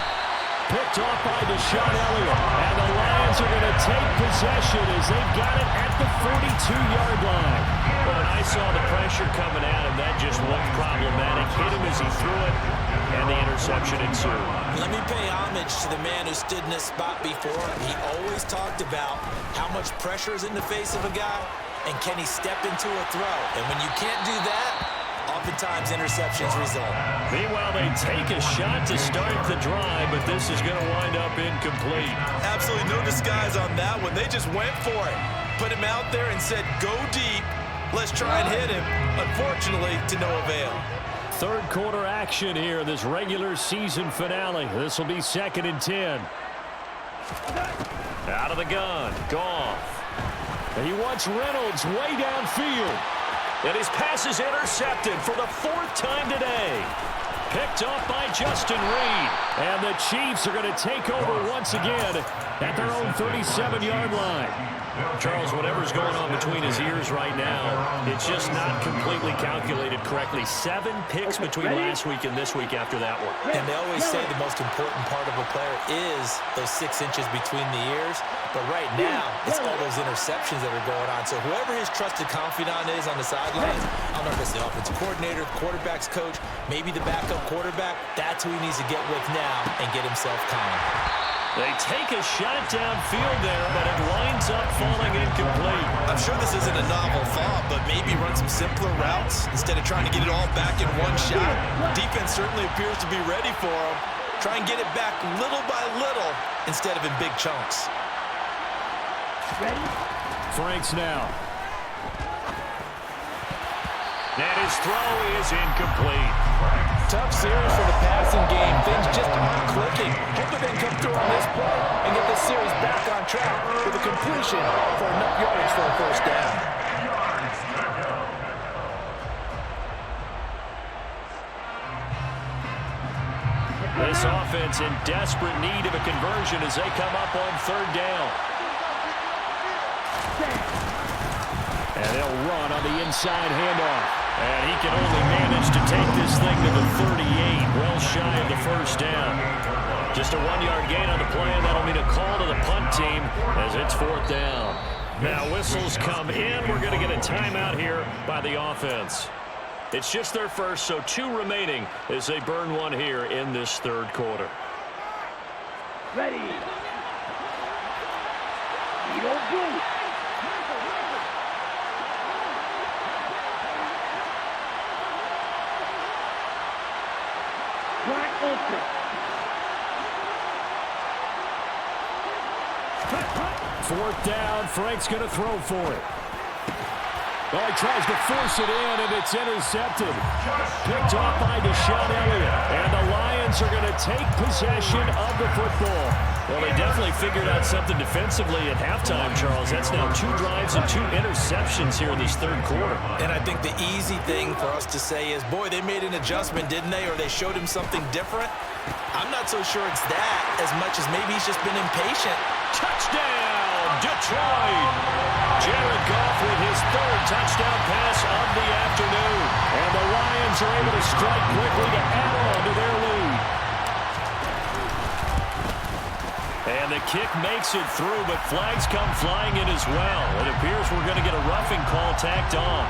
Picked off by Deshaun Elliott. And the Lions are going to take possession as they've got it at the 42-yard line. When I saw the pressure coming at him, that just looked problematic. Hit him as he threw it, and the interception ensued. Let me pay homage to the man who stood in this spot before. He always talked about how much pressure is in the face of a guy, and can he step into a throw. And when you can't do that, oftentimes interceptions result. Meanwhile, they take a shot to start the drive, but this is going to wind up incomplete. Absolutely no disguise on that one. They just went for it. Put him out there and said, go deep. Let's try and hit him. Unfortunately, to no avail. Third quarter action here in this regular season finale. This will be 2nd and 10. Out of the gun. Goff. And he wants Reynolds way downfield. And his pass is intercepted for the 4th time today. Picked off by Justin Reed. And the Chiefs are going to take over once again at their own 37-yard line. Charles, whatever's going on between his ears right now, it's just not completely calculated correctly. 7 picks between last week and this week after that one. And they always say the most important part of a player is those 6 inches between the ears. But right now, it's all those interceptions that are going on. So whoever his trusted confidant is on the sidelines, I don't know if it's the offensive coordinator, the quarterback's coach, maybe the backup quarterback, that's who he needs to get with now and get himself calm. They take a shot downfield there, but it winds up falling incomplete. I'm sure this isn't a novel thought, but maybe run some simpler routes instead of trying to get it all back in one shot. Defense certainly appears to be ready for him. Try and get it back little by little instead of in big chunks. Ready? Franks now. And his throw is incomplete. Tough series for the passing game. Things just aren't clicking. Hopefully they can come through on this play and get this series back on track with a completion for enough yards for a first down. This offense in desperate need of a conversion as they come up on 3rd down. And they'll run on the inside handoff. And he can only manage to take this thing to the 38, well shy of the first down. Just a 1-yard gain on the play, and that'll mean a call to the punt team as it's 4th down. Now whistles come in. We're going to get a timeout here by the offense. It's just their first, so 2 remaining as they burn one here in this 3rd quarter. Ready. You don't do. Black open. 4th down. Frank's going to throw for it. Well, he tries to force it in, and it's intercepted. Picked off by Deshaun Elliott. And the Lions are going to take possession of the football. Well, they definitely figured out something defensively at halftime, Charles. That's now 2 drives and 2 interceptions here in this 3rd quarter. And I think the easy thing for us to say is, boy, they made an adjustment, didn't they? Or they showed him something different. I'm not so sure it's that as much as maybe he's just been impatient. Touchdown, Detroit! Jared Goff with his 3rd touchdown pass of the afternoon. And the Lions are able to strike quickly to add on to their lead. And the kick makes it through, but flags come flying in as well. It appears we're going to get a roughing call tacked on.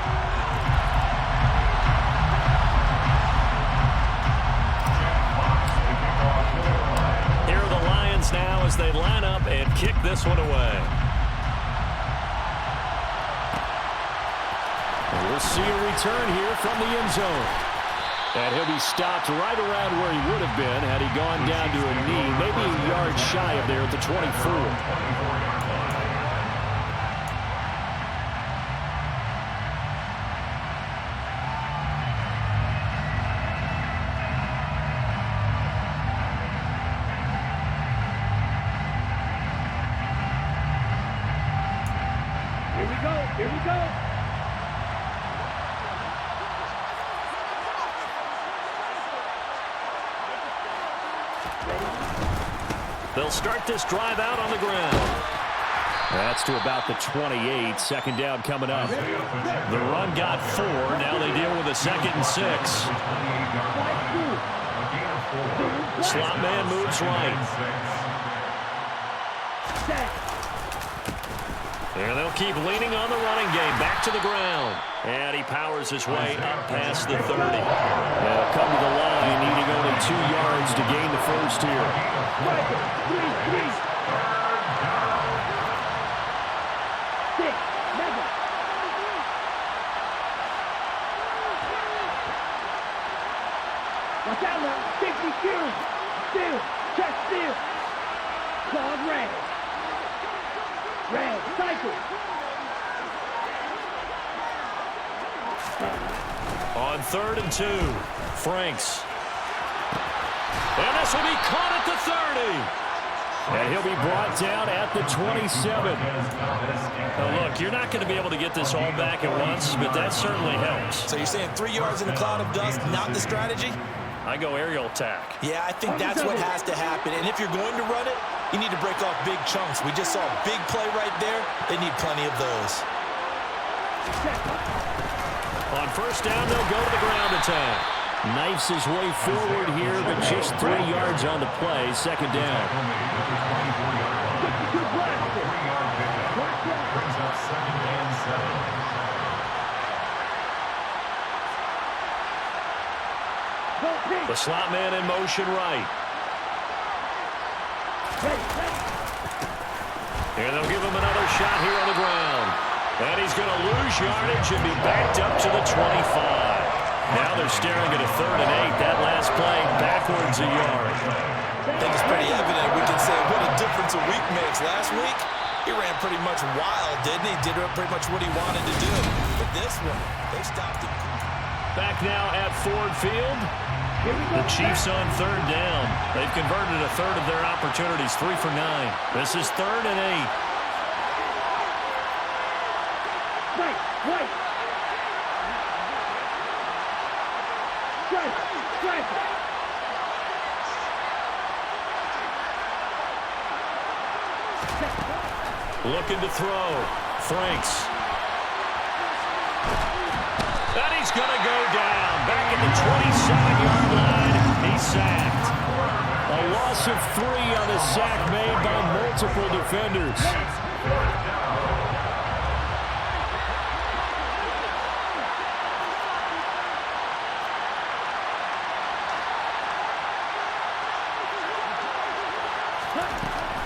Here are the Lions now as they line up and kick this one away. And we'll see a return here from the end zone. And he'll be stopped right around where he would have been had he gone down to a knee, maybe a yard shy of there at the 24. Here we go. They'll start this drive out on the ground. That's to about the 28. 2nd down coming up. The run got 4. Now they deal with a 2nd and 6. Slot man moves right. And they'll keep leaning on the running game. Back to the ground. And he powers his way up past the 30. They'll come to the line, needing only 2 yards to gain the first here. 3. 6. Never. Watch out now. 60 still. Check still. Claude Ray. Red, cycle. On 3rd and 2, Franks. And this will be caught at the 30. And he'll be brought down at the 27. Now look, you're not going to be able to get this all back at once, but that certainly helps. So you're saying 3 yards in a cloud of dust, not the strategy? I go aerial attack. Yeah, I think that's what has to happen. And if you're going to run it, you need to break off big chunks. We just saw a big play right there. They need plenty of those. On first down, they'll go to the ground attack. Knifes his way forward here, but just 3 yards on the play. Second down. Brings up 2nd and 7. The slot man in motion right. And they'll give him another shot here on the ground. And he's going to lose yardage and be backed up to the 25. Now they're staring at a 3rd and 8. That last play backwards a yard. I think it's pretty evident. We can say what a difference a week makes. Last week, he ran pretty much wild, didn't he? Did pretty much what he wanted to do. But this one, they stopped him. Back now at Ford Field. The Chiefs on 3rd down. They've converted a 1/3 of their opportunities, 3 for 9. This is 3rd and 8. Right. Strike. Looking to throw. Franks. And he's going to go down. Back at the 27-yard line. He's sacked. A loss of 3 on a sack made by multiple defenders.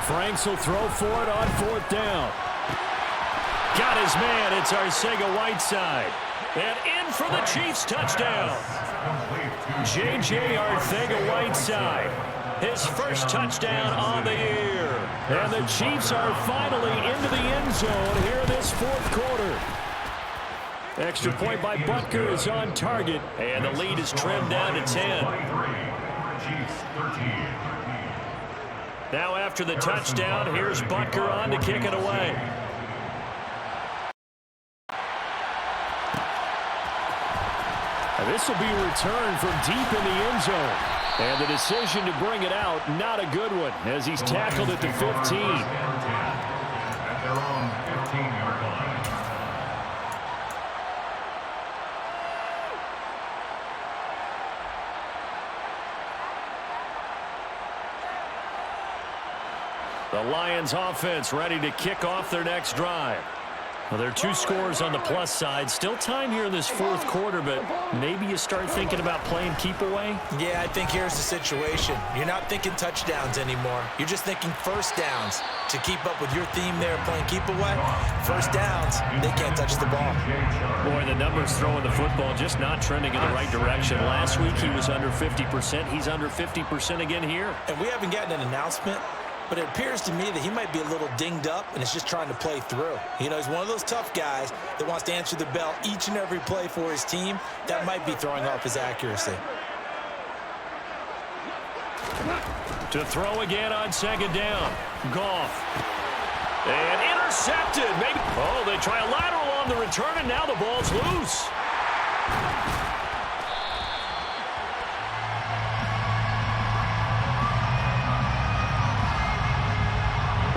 Franks will throw for it on 4th down. Got his man. It's Arcega-Whiteside. And in for the Chiefs touchdown. J.J. Arcega-Whiteside. His first touchdown on the year. And the Chiefs are finally into the end zone here this 4th quarter. Extra point by Butker is on target. And the lead is trimmed down to 10. Now after the touchdown, here's Butker on to kick it away. This will be a return from deep in the end zone. And the decision to bring it out, not a good one, as he's tackled at the 15. At their own 15-yard line. The Lions offense ready to kick off their next drive. Well, there are 2 scores on the plus side. Still time here in this 4th quarter, but maybe you start thinking about playing keep away? Yeah, I think here's the situation. You're not thinking touchdowns anymore. You're just thinking first downs. To keep up with your theme there, playing keep away, first downs, they can't touch the ball. Boy, the numbers throwing the football just not trending in the right direction. Last week he was under 50%. He's under 50% again here. And we haven't gotten an announcement, but it appears to me that he might be a little dinged up and is just trying to play through. You know, he's one of those tough guys that wants to answer the bell each and every play for his team. That might be throwing off his accuracy. To throw again on 2nd down. Goff. And intercepted. Maybe. Oh, they try a lateral on the return, and now the ball's loose.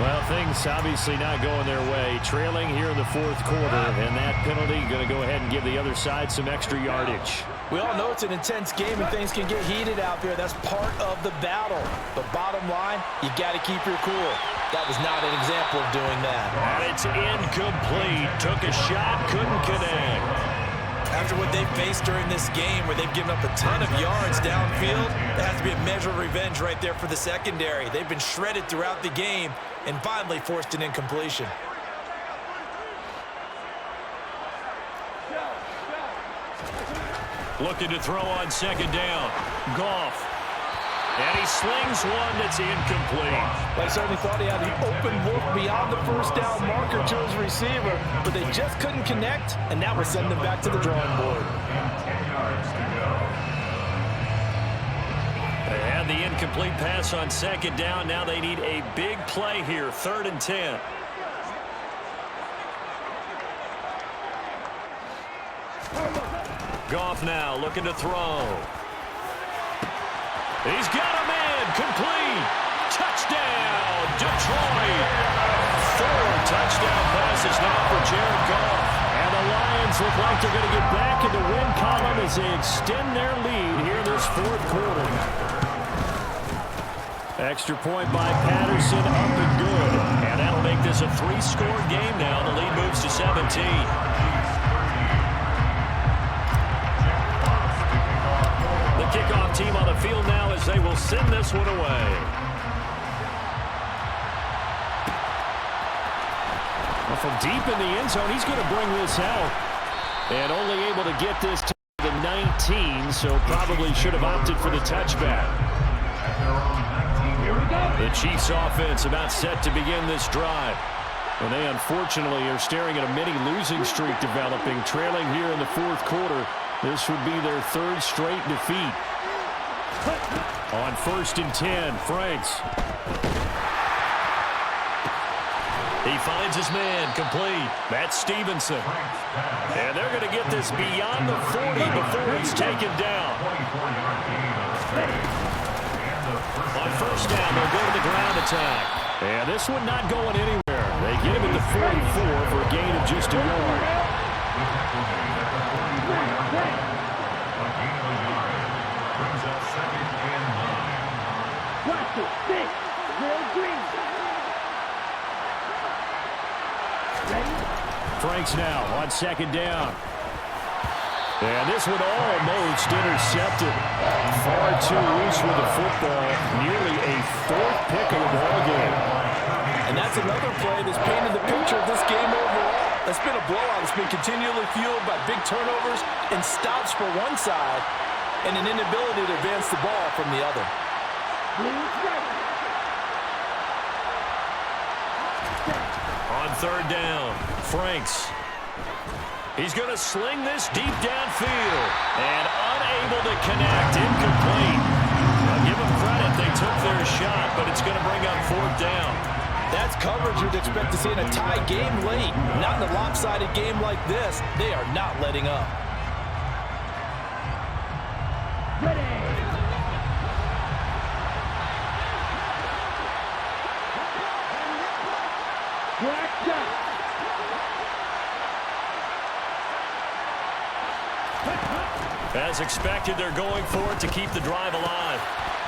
Well, things obviously not going their way. Trailing here in the 4th quarter, and that penalty going to go ahead and give the other side some extra yardage. We all know it's an intense game and things can get heated out there. That's part of the battle. But bottom line, you got to keep your cool. That was not an example of doing that. And it's incomplete. Took a shot, couldn't connect. After what they've faced during this game where they've given up a ton of yards downfield, that has to be a measure of revenge right there for the secondary. They've been shredded throughout the game and finally forced an incompletion. Looking to throw on 2nd down. Goff. And he slings one that's incomplete. I certainly thought he had an open look beyond the first down marker to his receiver, but they just couldn't connect, and that will send them back to the drawing board. They had the incomplete pass on 2nd down. Now they need a big play here, 3rd and 10. Goff now looking to throw. He's got a man. Complete. Touchdown, Detroit. 4 touchdown passes now for Jared Goff. And the Lions look like they're going to get back in the win column as they extend their lead here in this fourth quarter. Extra point by Patterson, up and good. And that'll make this a 3-score game now. The lead moves to 17. The kickoff team on the field now as they will send this one away. Well, from deep in the end zone, he's going to bring this out. And only able to get this to the 19, so probably should have opted for the touchback. The Chiefs offense about set to begin this drive. And they unfortunately are staring at a mini losing streak developing, trailing here in the fourth quarter. This would be their 3rd straight defeat. On 1st and 10, Franks. He finds his man, complete. That's Stevenson. And they're going to get this beyond the 40 before he's taken down. On 1st down, they'll go to the ground attack. And this one not going anywhere. They get him at the 44 for a gain of just a yard. Watch it. 6. Real green. Franks now on 2nd down. And this one almost intercepted. Far too loose with the football. Nearly a 4th pick of the ball game. And that's another play that's painted the picture of this game overall. That's been a blowout. It's been continually fueled by big turnovers and stops for one side and an inability to advance the ball from the other. On 3rd down, Franks. He's going to sling this deep downfield. And unable to connect. Incomplete. Now give them credit. They took their shot, but it's going to bring up 4th down. That's coverage you'd expect to see in a tie game late. Not in a lopsided game like this. They are not letting up. Ready. Black shot. As expected, they're going for it to keep the drive alive.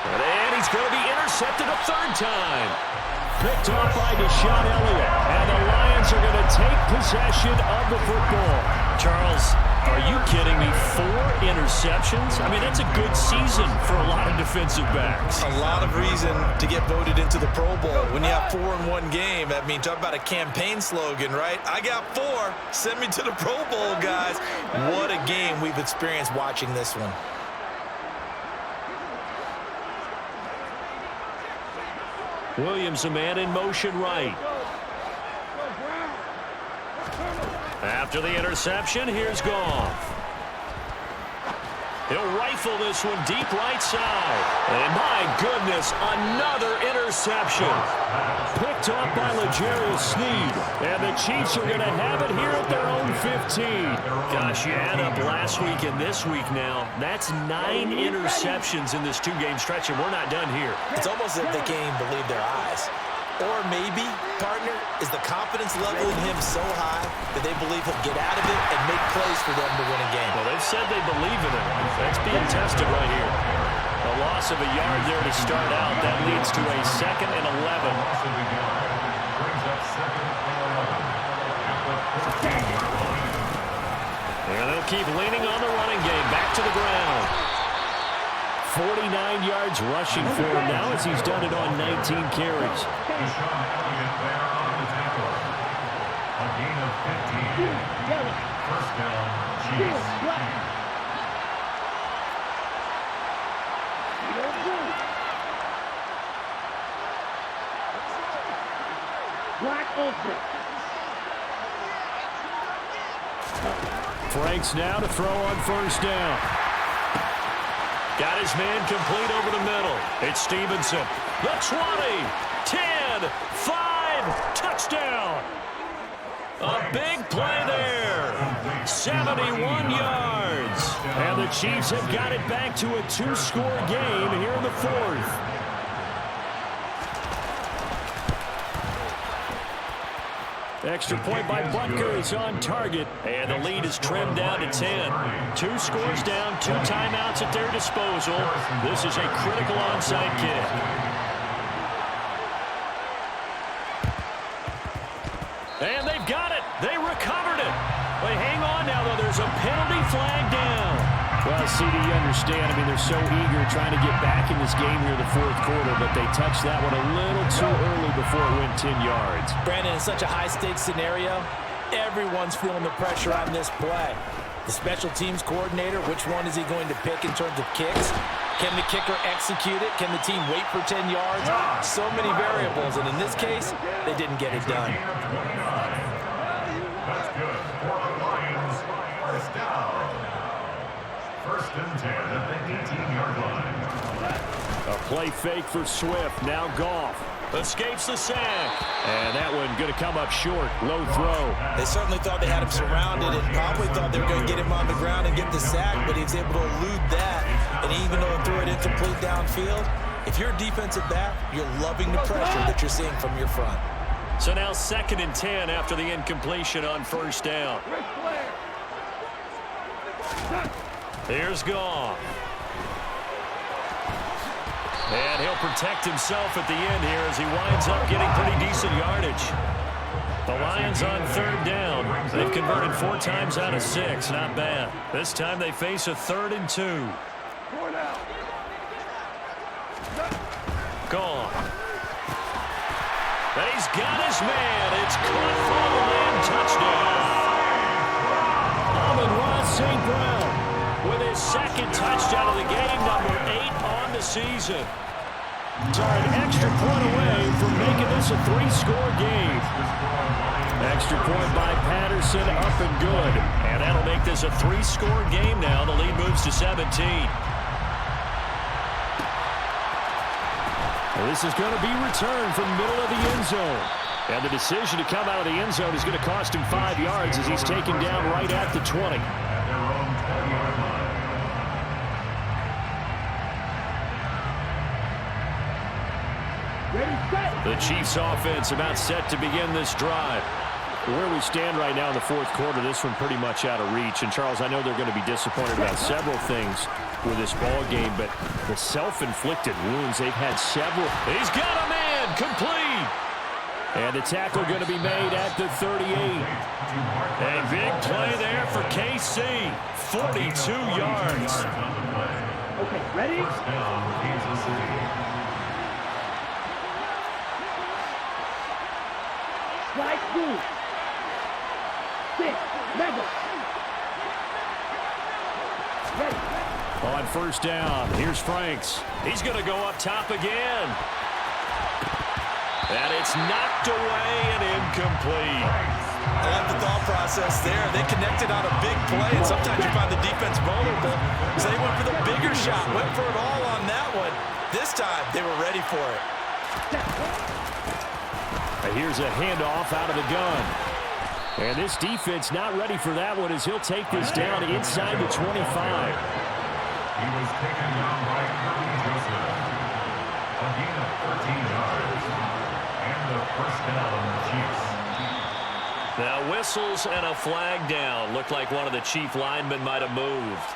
And he's going to be intercepted a 3rd time. Picked off by Deshaun Elliott. And the Lions are going to take possession of the football. Charles, are you kidding me? 4 interceptions? I mean, that's a good season for a lot of defensive backs. A lot of reason to get voted into the Pro Bowl. When you have 4 in one game, I mean, talk about a campaign slogan, right? I got 4. Send me to the Pro Bowl, guys. What a game we've experienced watching this one. Williams, a man in motion right. After the interception, here's Goff. He'll rifle this one deep right side. And my goodness, another interception. Picked off by L'Jarius Sneed. And the Chiefs are going to have it here at their own 15. Gosh, you add up last week and this week now. That's 9 interceptions in this 2-game stretch, and we're not done here. It's almost as if they can't even believe their eyes. Or maybe, partner, is the confidence level in him so high that they believe he'll get out of it and make plays for them to win a game. Well, they've said they believe in him. That's being tested right here. A loss of a yard there to start out. That leads to a 2nd and 11. And they'll keep leaning on the running game. Back to the ground. 49 yards rushing for him now as he's done it on 19 carries. Deshaun Elliott there on the tackle. A gain of 15. 1st down, Chiefs. Black Olsen. Franks now to throw on 1st down. Got his man complete over the middle. It's Stevenson. The 20, 10, 5, touchdown. A big play there. 71 yards. And the Chiefs have got it back to a 2-score game here in the fourth. Extra point by Butker is on target, and the lead is trimmed down to 10. 2 scores down, 2 timeouts at their disposal. This is a critical onside kick. And they've got it. They recovered it. They hang on now, though. There's a penalty flag down. Well, CD, you understand. I mean, they're so eager trying to get back in this game here in the fourth quarter, but they touched that one a little too early before it went 10 yards. Brandon, in such a high-stakes scenario, everyone's feeling the pressure on this play. The special teams coordinator, which one is he going to pick in terms of kicks? Can the kicker execute it? Can the team wait for 10 yards? So many variables, and in this case, they didn't get it done. That's good for the Lions. First down. First and 10 at the 18-yard line. A play fake for Swift. Now Goff escapes the sack. And that one going to come up short. Low throw. They certainly thought they had him surrounded and probably thought they were going to get him on the ground and get the sack, but he was able to elude that. And even though he threw it incomplete downfield, if you're a defensive back, you're loving the pressure that you're seeing from your front. So now 2nd and 10 after the incompletion on first down. Here's Goff. And he'll protect himself at the end here as he winds up getting pretty decent yardage. The Lions on 3rd down. They've converted 4 times out of 6. Not bad. This time they face a 3rd and 2. Goff. And he's got his man. It's caught for the land touchdown. Amon-Ra St. Brown with his 2nd touchdown of the game, number 8 on the season. Sorry, an extra point away from making this a 3-score game. Extra point by Patterson, up and good. And that'll make this a 3-score game now. The lead moves to 17. Well, this is going to be returned from the middle of the end zone. And the decision to come out of the end zone is going to cost him 5 yards as he's taken down right at the 20. The Chiefs offense about set to begin this drive. Where we stand right now in the fourth quarter, this one pretty much out of reach. And, Charles, I know they're going to be disappointed about several things with this ball game, but the self-inflicted wounds, they've had several. He's got a man, complete. And the tackle going to be made at the 38. A big play there for KC. 42 yards. Okay, ready? First down, Kansas City. Slide 2. 6. Mega. Ready. On first down, here's Franks. He's going to go up top again. And it's knocked away and incomplete. I like the thought process there. They connected on a big play, and sometimes you find the defense vulnerable. So they went for the bigger shot, went for it all on that one. This time, they were ready for it. Here's a handoff out of the gun. And this defense not ready for that one as he'll take this down inside the 25. He was taken down by Kirby Joseph. A gain of 13 yards. And the first down, Chiefs. Now whistles and a flag down. Looked like one of the Chief linemen might have moved.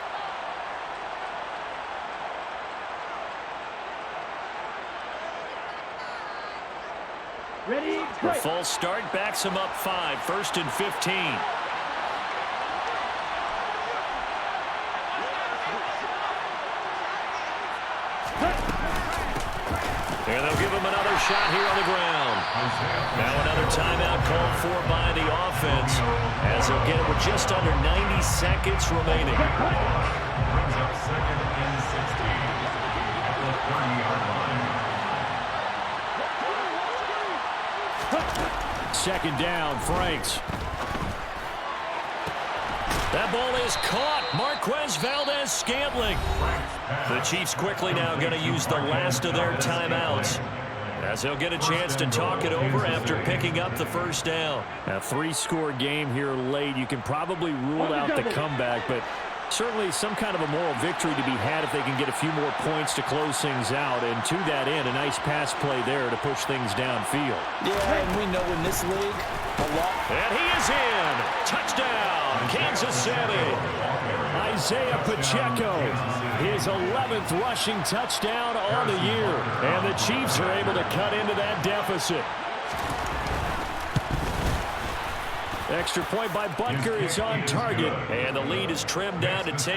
Ready? The false start backs him up 5. 1st and 15. And they'll give him another shot here on the ground. Now another timeout called for by the offense as they'll get it with just under 90 seconds remaining. Brings up 2nd and 16 at the 30-yard line. 2nd down, Franks. That ball is caught. Marquez Valdez-Scantling. The Chiefs quickly now going to use the last of their timeouts as they'll get a chance to talk it over after picking up the first down. A 3-score game here late. You can probably rule out the comeback, but Certainly some kind of a moral victory to be had if they can get a few more points to close things out. And to that end, a nice pass play there to push things downfield. Yeah, and we know in this league, a lot. And he is in. Touchdown, Kansas City. Isaiah Pacheco, his 11th rushing touchdown on the year. And the Chiefs are able to cut into that deficit. Extra point by Butker is on target, and the lead is trimmed down to 10.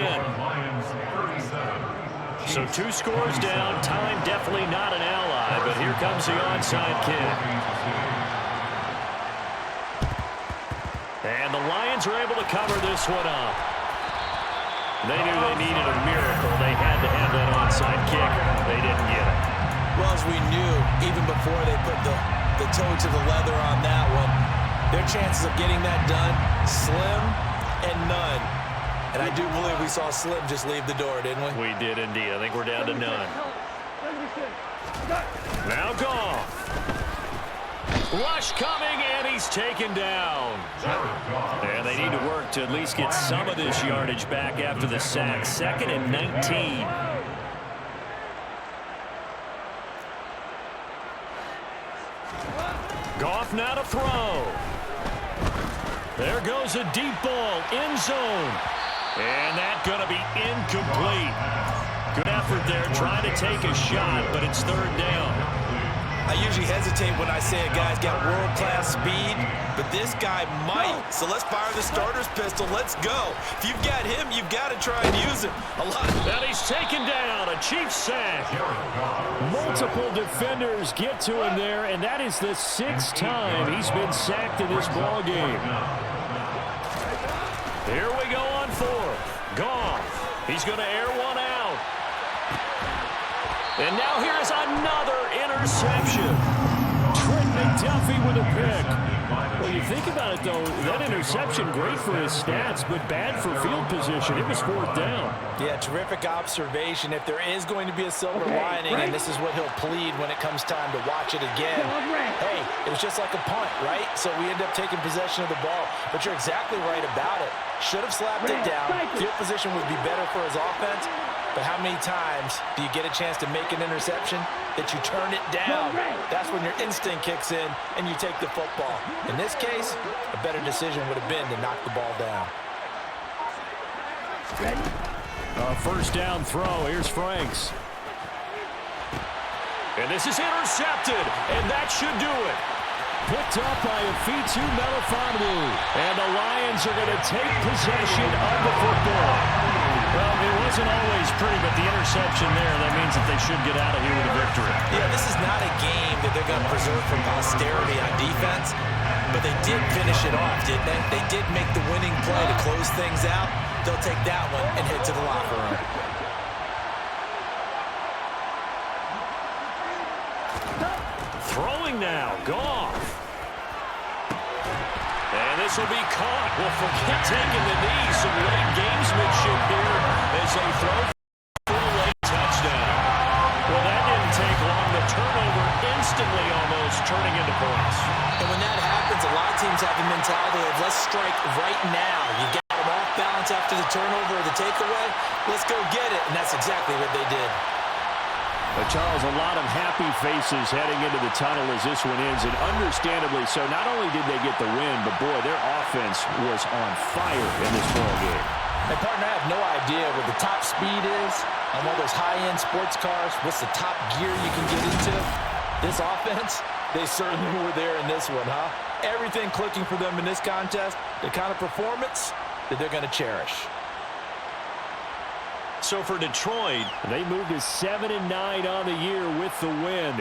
So 2 scores down. Time definitely not an ally, but here comes the onside kick. And the Lions are able to cover this one up. They knew they needed a miracle. They had to have that onside kick. They didn't get it. Well, as we knew, even before they put the toe to the leather on that one, their chances of getting that done, slim and none. And I do believe we saw Slim just leave the door, didn't we? We did indeed. I think we're down to none. Now Goff. Rush coming, and he's taken down. And they need to work to at least get some of this yardage back after the sack. 2nd and 19. Goff now to throw. There goes a deep ball, end zone. And that's going to be incomplete. Good effort there, trying to take a shot, but it's 3rd down. I usually hesitate when I say a guy's got world-class speed, but this guy might. So let's fire the starter's pistol. Let's go. If you've got him, you've got to try and use him. A lot. And he's taken down. A Chiefs sack. Multiple defenders get to him there, and that is the 6th time he's been sacked in this ball game. Here we go on 4th. Goff. He's going to air one out. And now here is another interception. Trent McDuffie with a pick. Well, you think about it, though, that interception, great for his stats, but bad for field position. It was 4th down. Yeah, terrific observation. If there is going to be a silver lining, and this is what he'll plead when it comes time to watch it again, hey, it was just like a punt, right? So we end up taking possession of the ball. But you're exactly right about it. Should have slapped it down. Field position would be better for his offense. But how many times do you get a chance to make an interception that you turn it down? That's when your instinct kicks in and you take the football. In this case, a better decision would have been to knock the ball down. A 1st down throw. Here's Franks. And this is intercepted, and that should do it. Picked up by Afitu Melifonwu. And the Lions are going to take possession of the football. Well, it wasn't always pretty, but the interception there, that means that they should get out of here with a victory. Yeah, this is not a game that they're going to preserve for posterity on defense, but they did finish it off, didn't they? They did make the winning play to close things out. They'll take that one and head to the locker room. Throwing now, Goff. And this will be caught. Well, forget taking the knee. Some late gamesmanship here as they throw for a late touchdown. Well, that didn't take long. The turnover instantly almost turning into points. And when that happens, a lot of teams have the mentality of let's strike right now. You got them off balance after the turnover or the takeaway. Let's go get it. And that's exactly what they did. Charles, a lot of happy faces heading into the tunnel as this one ends, and understandably so. Not only did they get the win, but, boy, their offense was on fire in this ball game. And, partner, I have no idea what the top speed is on one of those high-end sports cars. What's the top gear you can get into? This offense, they certainly were there in this one, huh? Everything clicking for them in this contest, the kind of performance that they're going to cherish. So for Detroit, they moved to 7-9 on the year with the win.